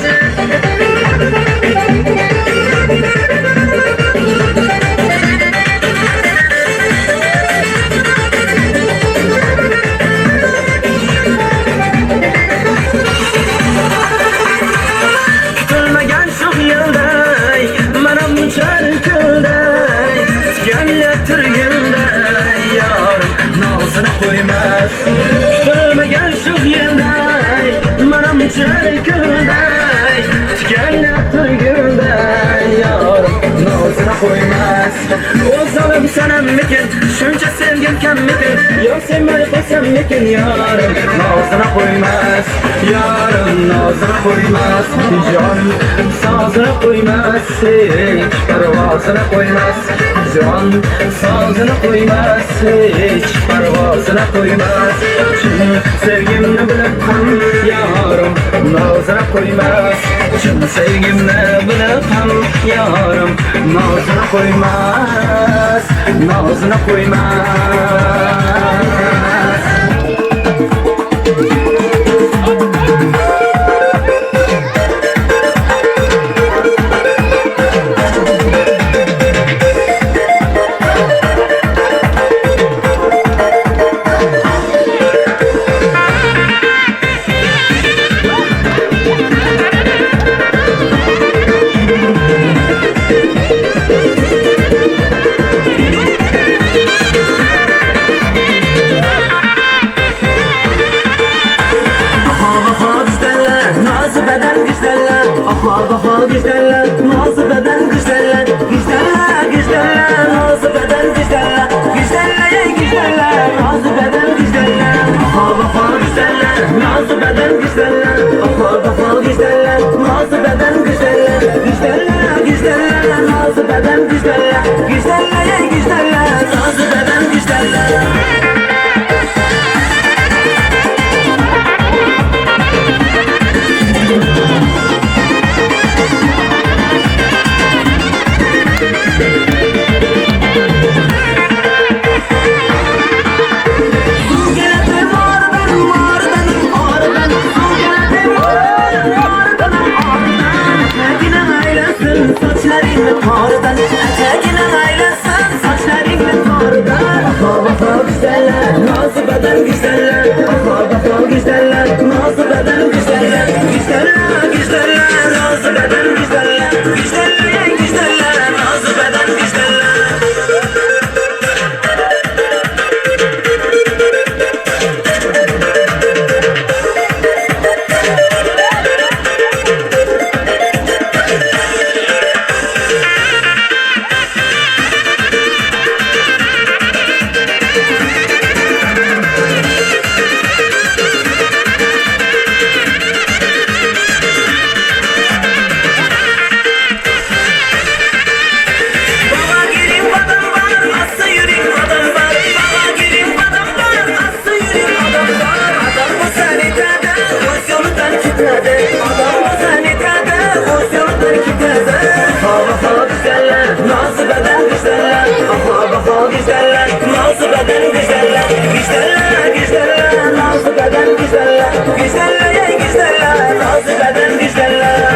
Kutilmagan shu yilday, mana bunchalik yilday, yangi turgilday yorim nozini qo'ymas. Kutilmagan shu yilday, mana bunchalik yilday, yangi turgilday yorim nozini qo'ymas. O'zim sanammikin, shuncha sevgim kammikin, yo sevmay qo'ysammikin yorim nozini qo'ymas, yorim nozini qo'ymas. Jon sozini qo'ymas, hech parvozini qo'ymas. Jon sozini qo'ymas, hech parvozini qo'ymas. Chin sevgimni bilib ham yorim nozini qo'ymas. Chin sevgimni bilib ham yorim nozini qo'ymas, nozini qo'ymas. güzeller, aha güzeller, nazı beden güzeller, güzeller, güzeller, nazı beden güzeller, güzeller, güzeller, nazı beden güzeller, aha güzeller, nazı beden güzeller, aha güzeller, nazı beden güzeller, güzeller, güzeller, nazı beden güzeller, güzeller, güzeller, nazı beden güzeller. Saçlarını tordan, eteğine aylasın saçlarını tordan. Aha güzeller, nazı beden güzeller, aha güzeller, nazı beden güzeller, güzeller, güzeller, nazı beden güzeller, güzeller, güzeller, nazı beden güzeller. Nazı beden güzeller, aha güzeller, nazı beden güzeller, güzeller, güzeller, nazı beden güzeller, güzeller, güzeller, nazı beden güzeller.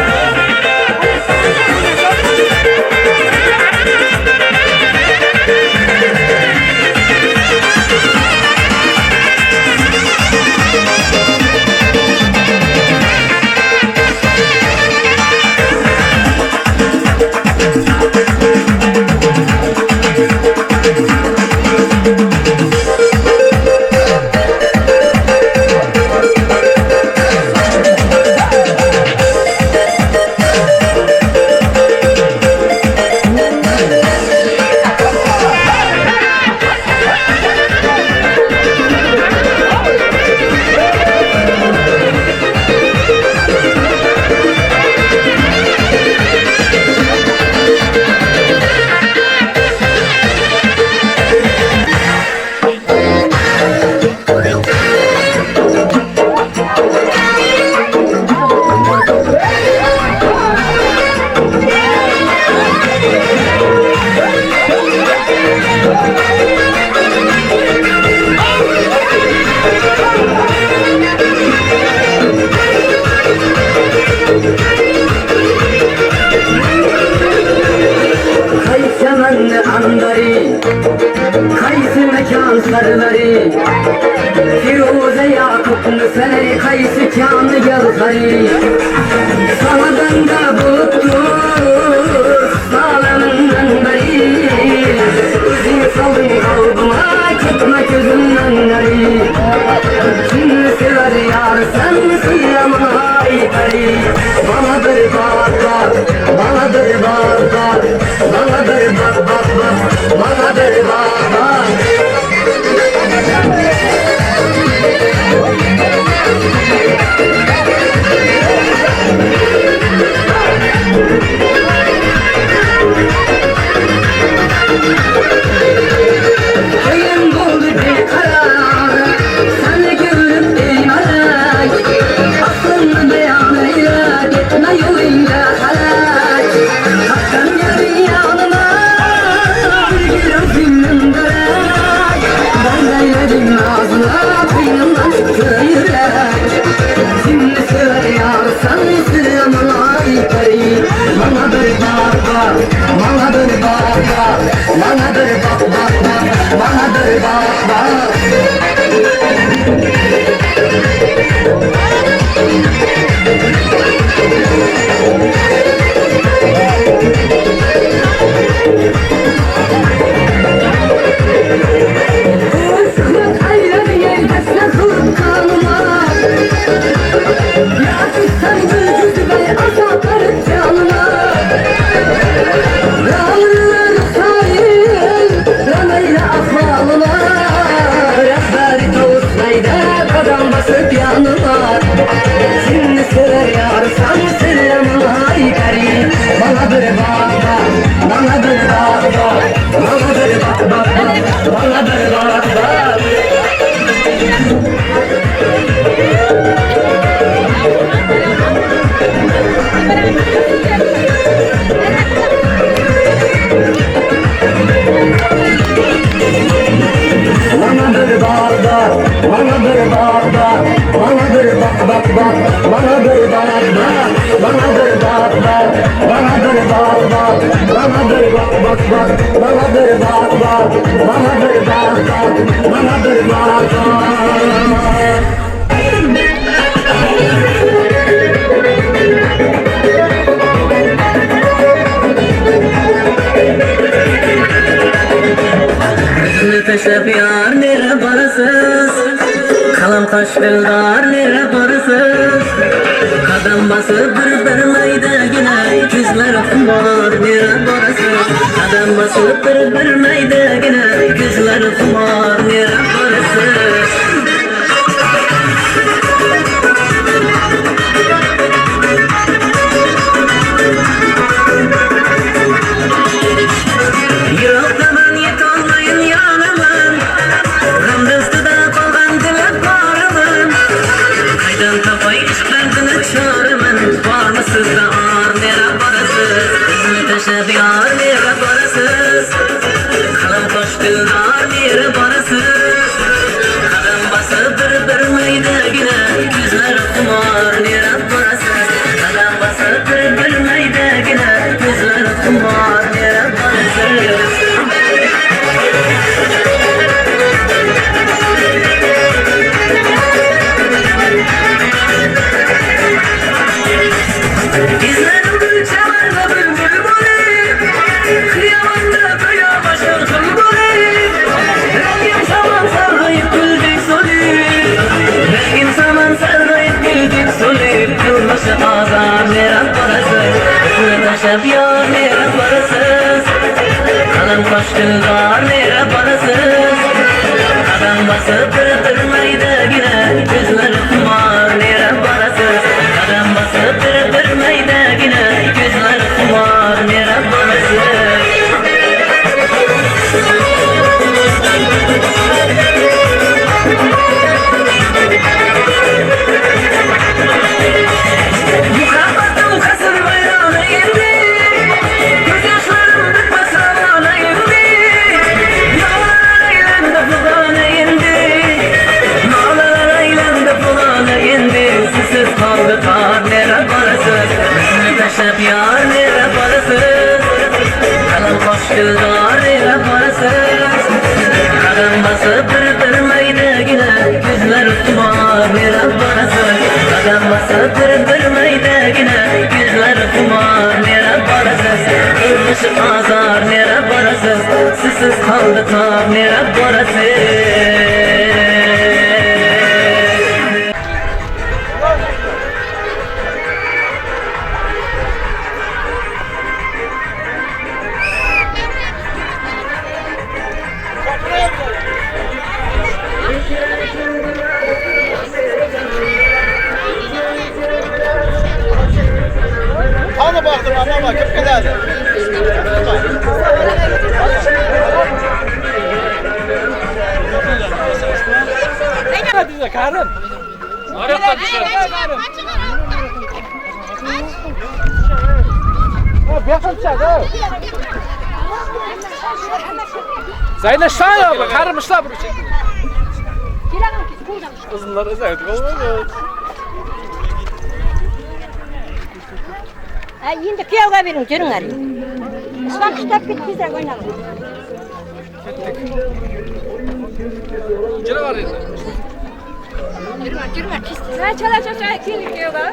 Kaysemenli andari, kaysi mekan sarıları, Firuze Yakup'lu seneri, kaysi kânı yazları. Sanadan da buluttur, sağlamından beri, üzüm salın kalbıma, çıkma gözümden nari. Kim sever yar sen sıyamına ayıpari, bana bir bak bak, bana bir bak bak, bana bir bak bak bak, bana bir bak bak. Köyüm buldu bir karar, seni görüp eyvallah. Aklını beyanıyla, gitme yoluyla halak. Hakkan gelin yanıma, bir gülüm filmim bırak. Ben deyledim ağzına, kıynımdan çıktı yürek. Şimdi sever yar, sen sırrımın ayıpları. Bana bir bak bak, bana bir bak bak, bana bir bak bak bak, bana bir bak bak. Kızgın ayları yerdesine kılıp kanıma. Ya sen gücüzü be bak bak, bana bir bak bak, bana bir bak bak, bana bir bak bak. Hüznü peşep yar nere barısız, kalam kaş dildar nere barısız. Kadam basıp bir meydegine, yüzler kumar nere barısız. Kadam basıp bir meydegine, yüzler kumar nere barısız. Yoktaman yetolmayın yanımın, gamdıstıda kolgan dilep varımın. Kaydan tapay işlerden çağrımın, var mı sizde ağır nere barısız. Hizmet eşebi ağır nere barısız. Kalam koş dildar nere barısız. Kadam basıp bir meydegine, yüzler kumar nere barısız. Kadam basıp bir meydegine, yüzler kumar nere barısız. İzledim gül çamarda bülbül bulayım, kıyamanda kıyamaşır kıl bulayım. Rengim saman sargayıp güldük soluyum, rengim saman sargayıp güldük soluyum. Kılmışı azar neren parasız, hüznü taşıp yar neren parasız. Kalam kaş dildar neren parasız. Kadam basıp bir meydegine, yüzler kumar neren parasız. Kadam basıp bir meydegine, yüzler kumar neren parasız. Muhabbetim kasır bayrağına indi, göz yaşlarım bitmez havana indi. Nağlar eylende fulana indi, nağlar eylende fulana indi. Sizsiz kaldı kar nere parasız, hüznü peşep yar nere parasız. Kalam koş dildar nere parasız. Kadam basıp bir meydegine, yüzler kumar nere parasız. Kadam basıp bir meydegine, yüzler kumar nere parasız. Kılmışı azar nere parasız, sizsiz kaldı kar nere parasız. Ana baktım ana bak hep giderdi. Hadi de karım. Arada düşer. Ha bakın çadı. Zeynep sen ya karımışlar bunu çek. Kızlar özellikle olmadı. Endi kuyovga bering, juringlar. Islom kitap ketdingizlar o'ynab. Jira var endi. Jurma, kesdingizlar. Chala keling kuyovga.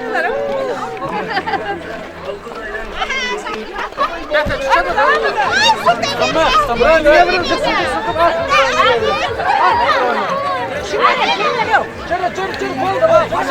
Tamam, niye bunu sıkıp Çır oldu bak. Kaç.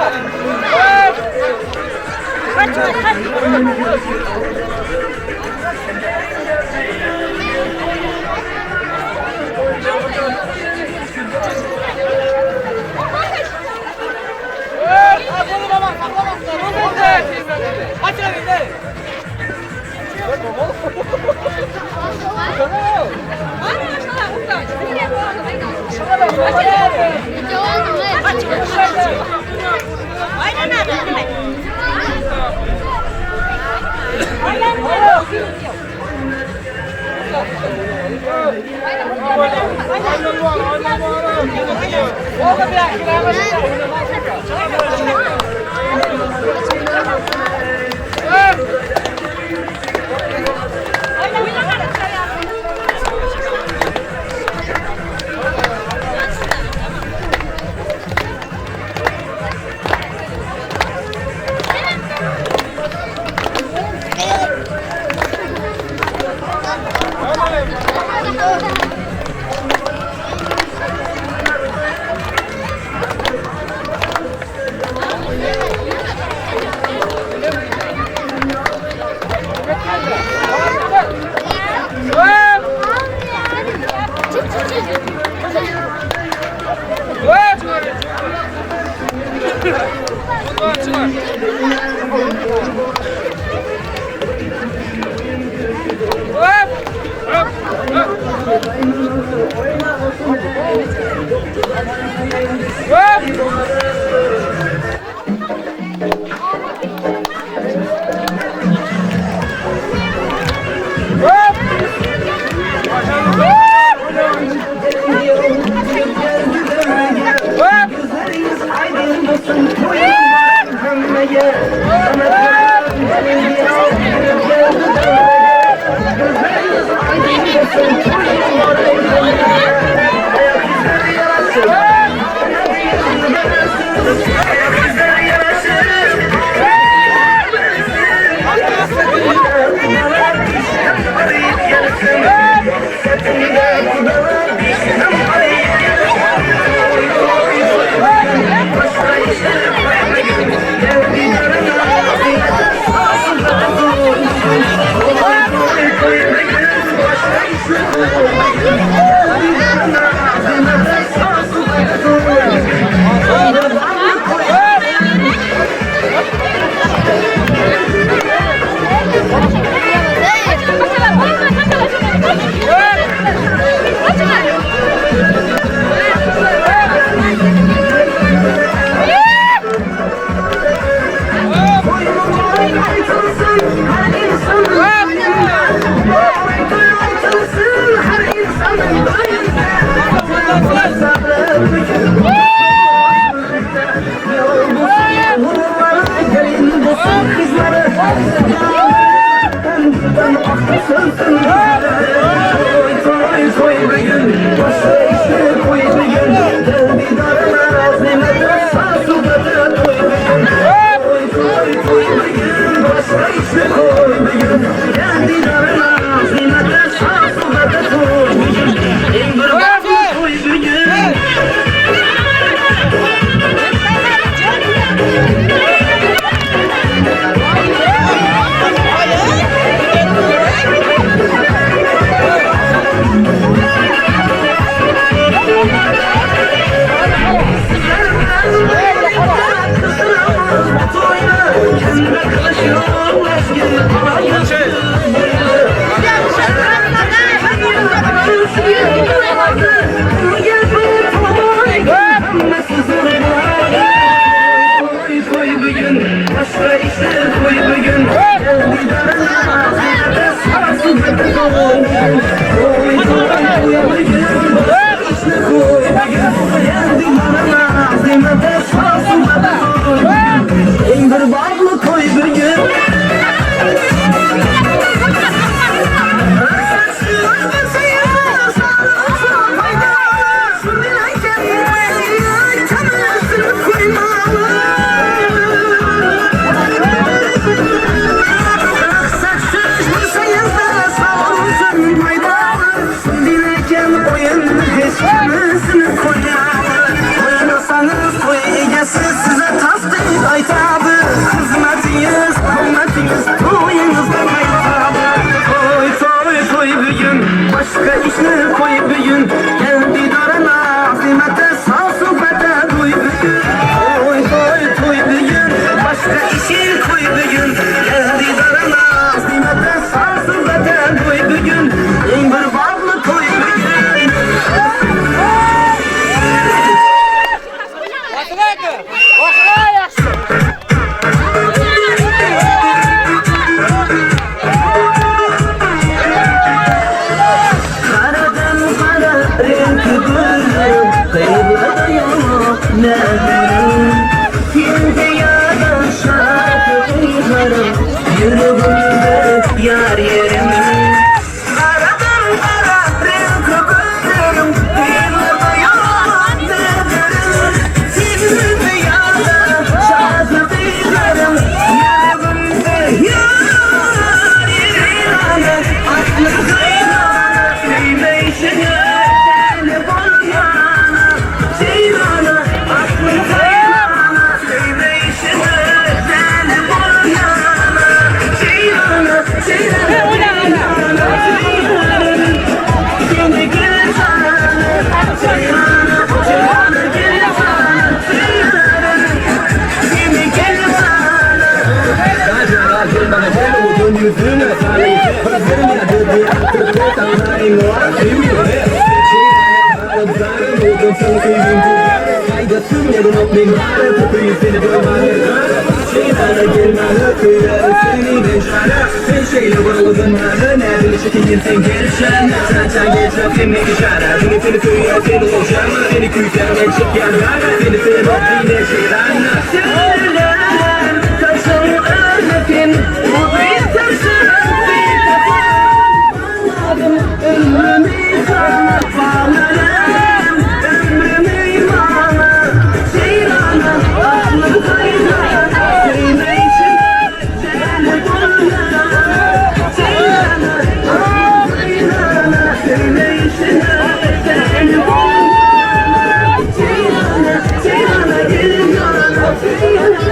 Thank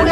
you.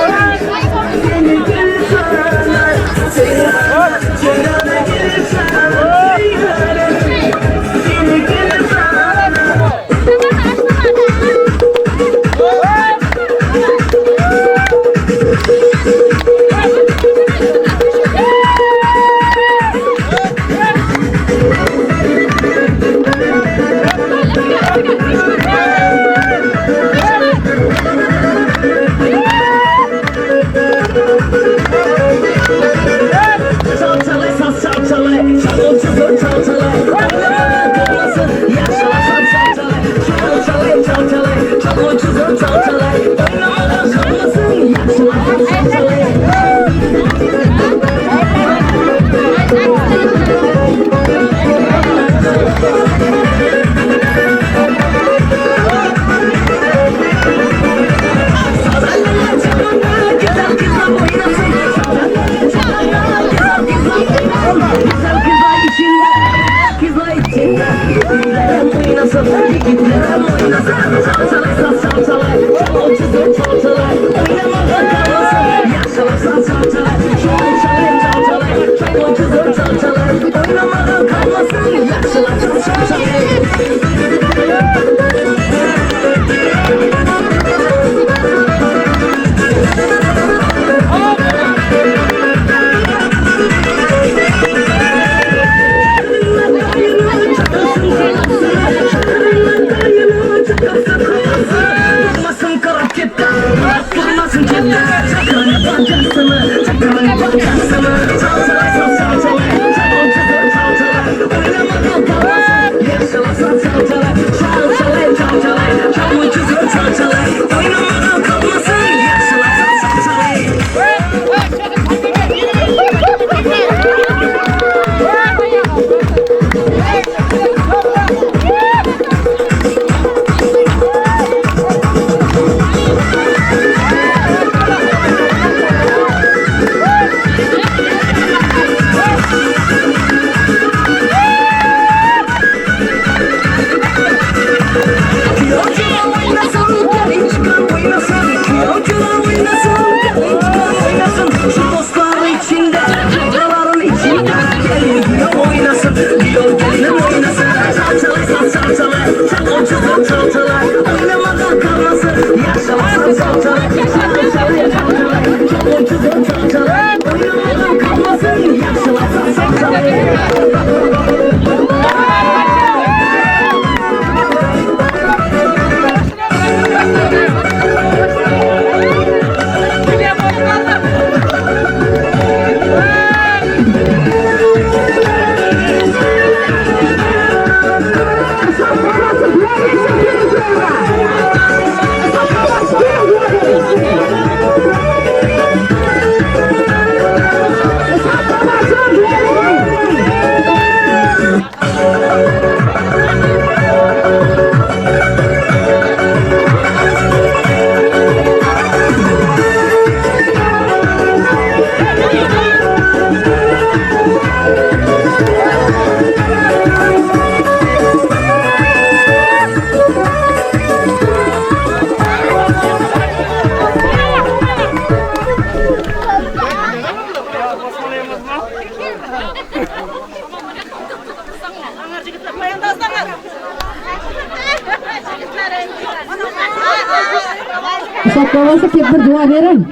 Uşak babası ki bir dua verin.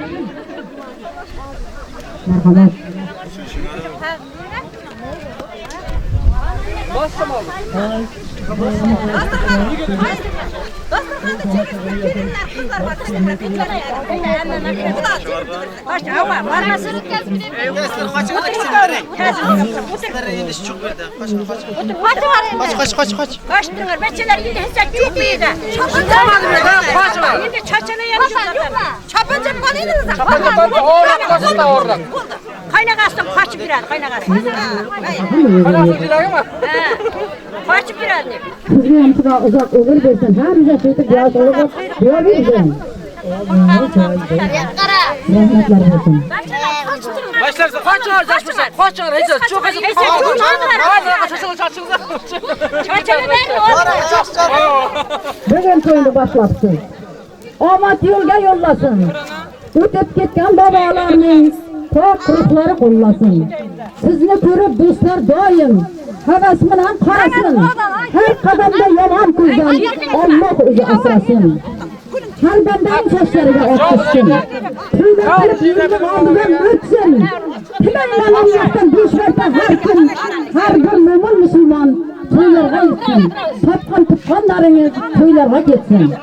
Merhamet. Kaynakasın kaçıp girer, kaynakasın. Kaçıp girer ne? Kızım sıra uzak olur versen her ücret ötüp yağış olup diyor vereceğim. Rahmetler olsun. Başlarsa kaç ağır taşmışsın? Kaç ağır hecez? Çok hecez. Bugün toyunu başlatsın. Amat yolga yollasın. Ötüp ketken babalarının tok kırıkları kollasın. Sizni görüp dostlar doyun. Havas bilan qarasın. Her qadamda yomon ko'zdan Alloh o'zi asrasin. Har bandaning sochlariga oq tushsin. Puldan qilib yurgan oldidan o'tsin. Tilanmagan yoqdan besh marta har kun, har bir mo'min musulmon to'ylarga yetsin. Topgan tuqqanlaringiz to'ylarga ketsin.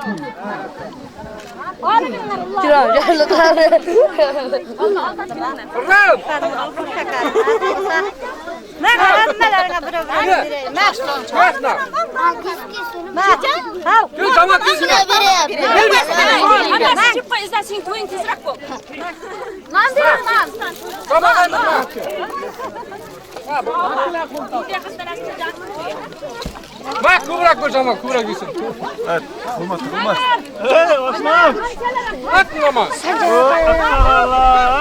Bak kıvrak kocaman kıvrak gitsin. Evet. Olmaz olmaz. Osman. Atın ama. Allah.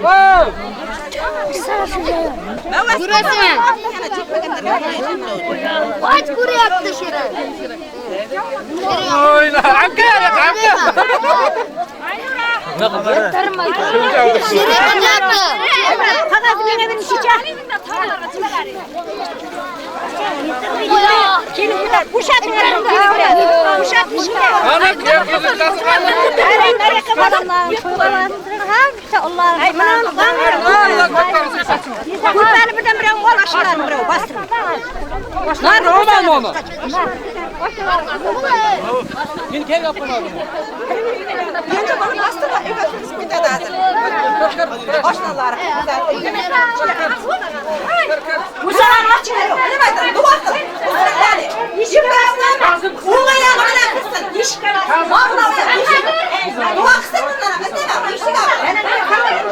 Vay. Kaç kuru yaptı şuraya? Oyna. Amca ya amca. Ne kadar? Şirin yaptı. Fakat beni ben şişe. Kim bu da kuşat mı? Kuşat mı? Ana kıyafeti nasıl? Nereye kapatalım? Allah. Ay, bana Kurbanı birden birden ulaşırlar buraya bastırın. Lan roman mama. Yine gel yapın abi. Önce bana bastırma. Evet, bir de hazır. Başladılar. Bu sefer açın. Ne var? Duvar kıl. İşim lazım. Uğraya bana kızsın. İş kararı. Vallahi iş. Duvar kısın bunlara. Mesela işi var. Ben de kalırım.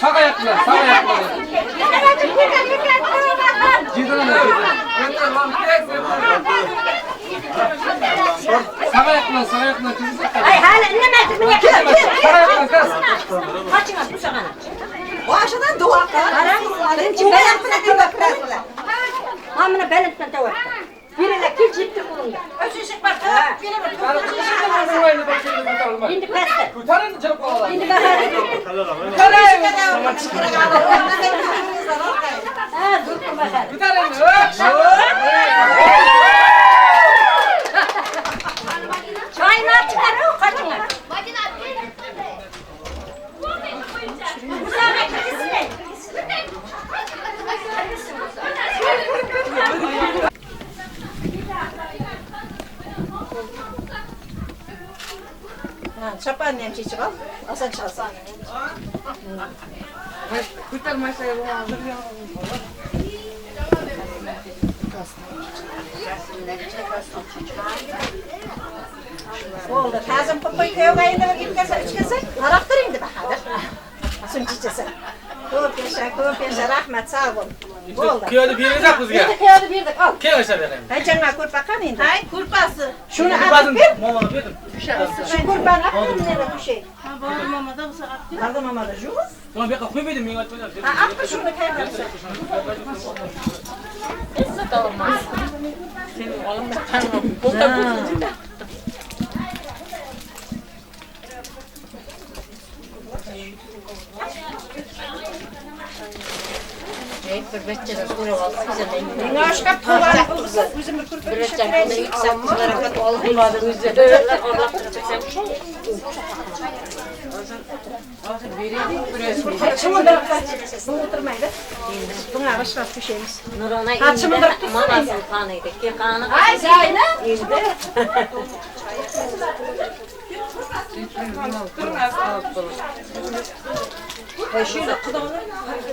Sağ ayakla, sağ ayakla. Cidden mi? Sağ ayakla, sağ ayakla kızım. Ay hala inlemedin mi? Sağ ayakla kız. Kaçın bu sana. O aşağıdan duvar kal. Benim belirtmene de bakırlar. Hamına belirtmene de bakır. Birine kim çıktı bulundu. Ösüşük bakır. Şimdi peste. Kurtarın canım kovalar. Şimdi bakar. Kurtarın. Çaylar çıkarıyor kaçınlar. Bu sefer ikisi ne? Çapa annem çiçek al. Asan çalsan. Kurtar masaya bu. Oldu. Kazım papoy köyüne gitmesen içkesin. Haraktır indi bahadır. Sun çiçesin. Köp yaşa rahmet sağ ol. Oldu. Köyde bir yere kız gel. Köyde birdik al. Köyde aşağı verin. Hay canına kurbakan indi. Hay kurpası. Şunu Kurbanın alıp bir. mamana verin. Şu kurban aklım nerede bu şey. Ha bağlı mamada bu saat. Bağlı mamada juz. Tamam bir koy benim mingat koyacağım. Ha attı şunu kaynar. Esse da olmaz. Senin oğlum da tanımam. Kurtar bu. Naşka tuvar olsa bizim bir kurban şekerli yüksek olmadı üzerinde Allah tutacak Kaçımı da bu oturmaydı. Buna başlat bir şeyimiz. Kaçımı da tutsana. Ay Zayna. İndi. Şöyle kudalar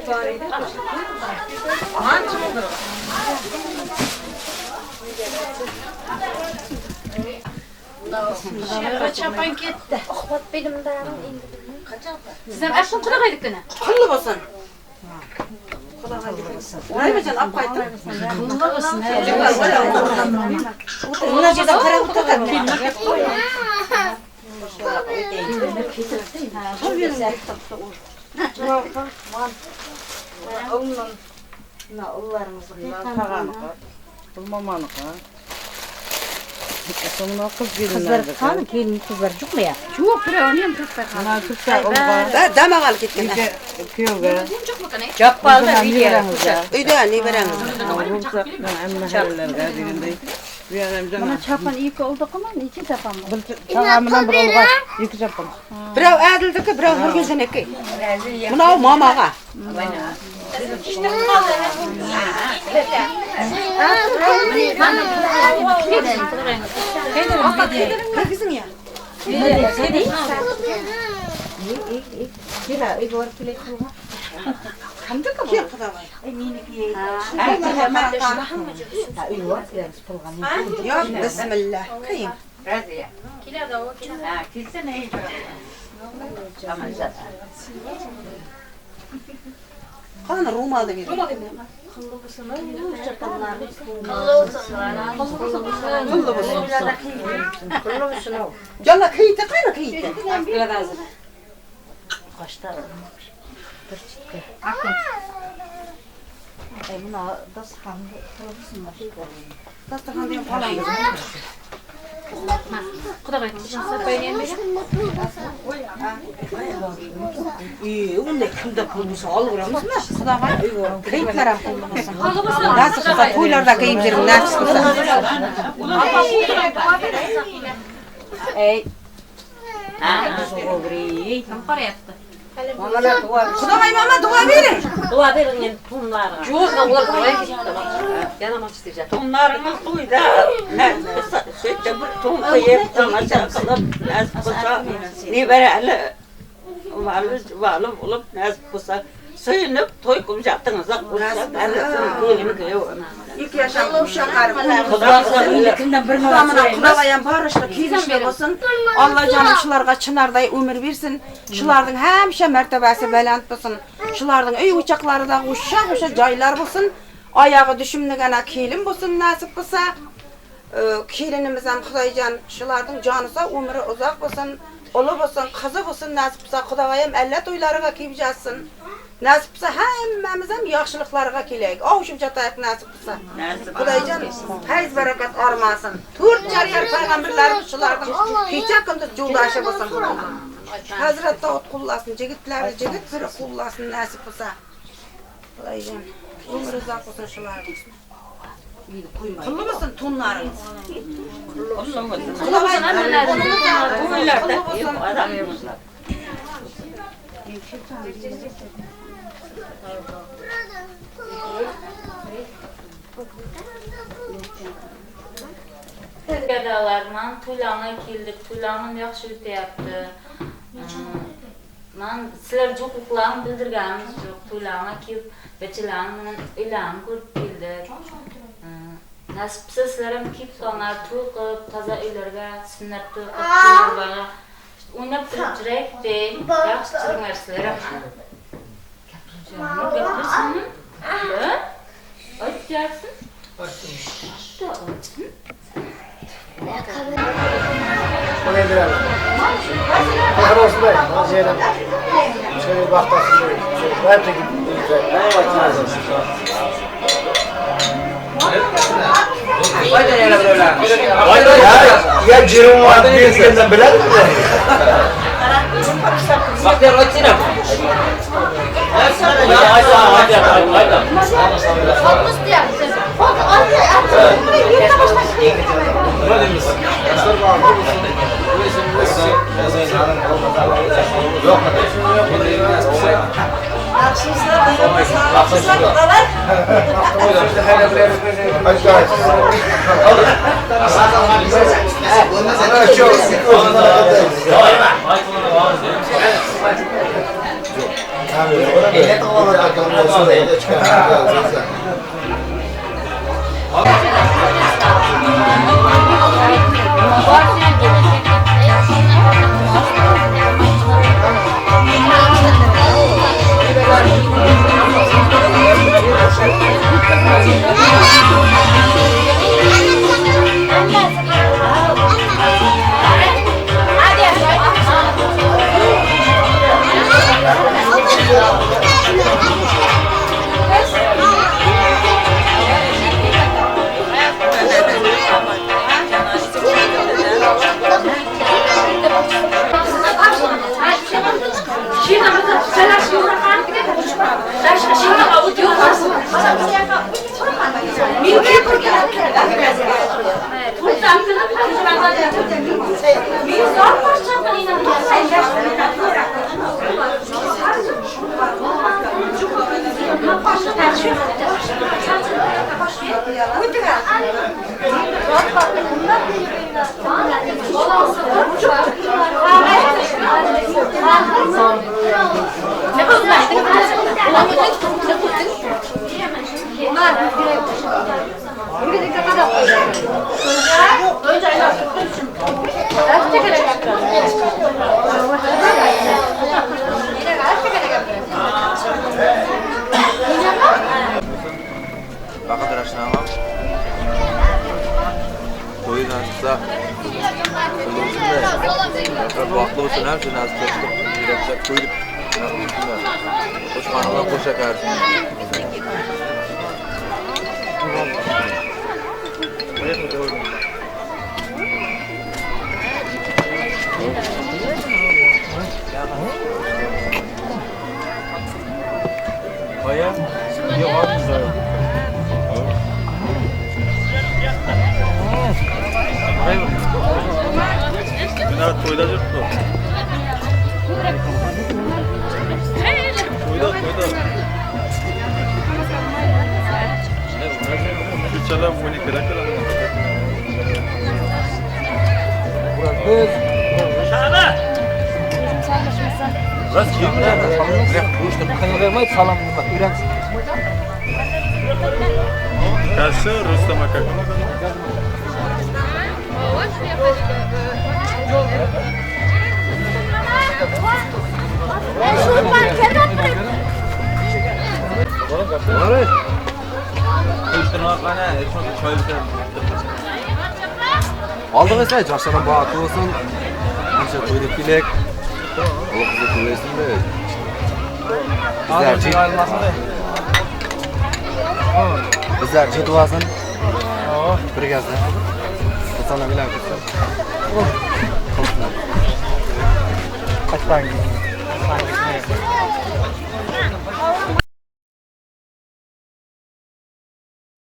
fareydi. Hançımdır. Çapan gitti. Bak benim dağım indi. Sizden aşkın kulağıydık dene. Kullu olsun. Vay mı can apaydı? Kulağ olsun. Buna ceza para tutar mı? Kızlar gelin kızlar çok mu ya? Çok pırağınıyım kızlar. Da damagal gittin. Köyge. Çok mu kane? Çok balda video. Uydu ne vereniz? Bana çapan iyi oldu ama iki çapan mı? Çağamına buralga iki çapan. Bravo adıldı ki bravo herkesin eki. Buna mamaga. Kızım ya. Kira, igor pilek kuha. Hamdı ka ba? Ya bismillah. Kayım. Kila da o kila. Ha, kilse ne yiyor? Tamam zaten. Kana Roma'da bir. Kıllı Yalla kıyıta kana kıyıta. Kaçta Akın. Buna da sahandı. Kılıbısın başı. Dastahan diye falan. Kuda baytışın sapayın yemiş. Unda kimde pul bulsa alıveramız mı? Kudagay kayıtlara pul bulmasın. Nasıl kısa toylarda kayıp yerim nasıl kısa? Ey. Kudagay mama dua verin. Dua verin yani tunlara. Yok Allah dua Yanamak isteyeceğim. Tunlarımız buydu. Sütte bir tun koyup tamaşa kılıp nasip kısa. Ne böyle valı olup nasip kısa. Soyunup toy kumcaktınıza kısa. Ben de senin elimi kıyıyorum. İlk yaşamda uşaklarım. Kudagay'ın bir namına Kudagay'ın barışlı kiyişli olsun. Allah canım şularga çınarday ömür versin. Şulardın hemşe mertebesi belant olsun. Şulardın öy uçakları da uşak jaylar olsun. Ayağı düşümlügene kilim olsun nasip kısa. Kilinimizden Kudaycan şulardın canısa ömrü uzak olsun. Olu olsun, kızı olsun nasip kısa. Kudagay'ım elle toylarına kiyip jatsın. Nasip kısa hemmemizden yaxşılıklarına kileyik. Avuşup jatayık nasip kısa. Kudaycan hayız bereket armasın. Türk jariyar peygamberlerim şulardan hiç hakkında yoldaşı olsun. Hazret Davut kullasın, jigitler jigit bir kullasın nasip kısa. Kudaycan ömrü uzak olsun şulardan. Kıllı mısın tunlarınız? Kıllı mısın? Gadalarman Tuylana kildik. Tuylanım yaxşı öteyapti. Man sizler hukuklarını bildirganimiz yok. Tuylana kilip beçilanim bilen uylanıp ko'rib keldik. Nasipse sizlerim kip sonar to'y qilib, toza uylarga sunnat to'y qilib kelib o'ynab turib jurakdi. Yaxshi chiringlar sizlerim. Gapirsin. Aytjarsin. Buraya girelim. Bakın olsun da. Şeyden. Şöyle bir baktasın. Şöyle bir Haydi neyle böyle? Ya cirim var bir senden bilen mi? Bak ya rotine. Baklı olsun her şey nasıl çalıştık. Yürekse koyduk. Hoş kanalına koş yakarsın. Aya. Yok abi. Günah toyda yurttu. Toyda. Şu çalan foni kırak. Şahane. Rast kim? Bu işte bu kanal vermeyi salam bak İran. Kaçı Rüstem Akak. Var. Uyuşturma kana, çok çay içelim. Aldı mesela çarşamba bağlı olsun. İşte koyduk bilek. O kızı kullanırsın be. Bizlerce ayrılmasın be. Bizlerce duasın. Bir gazda. Sana bilen kızım. Kaç tane?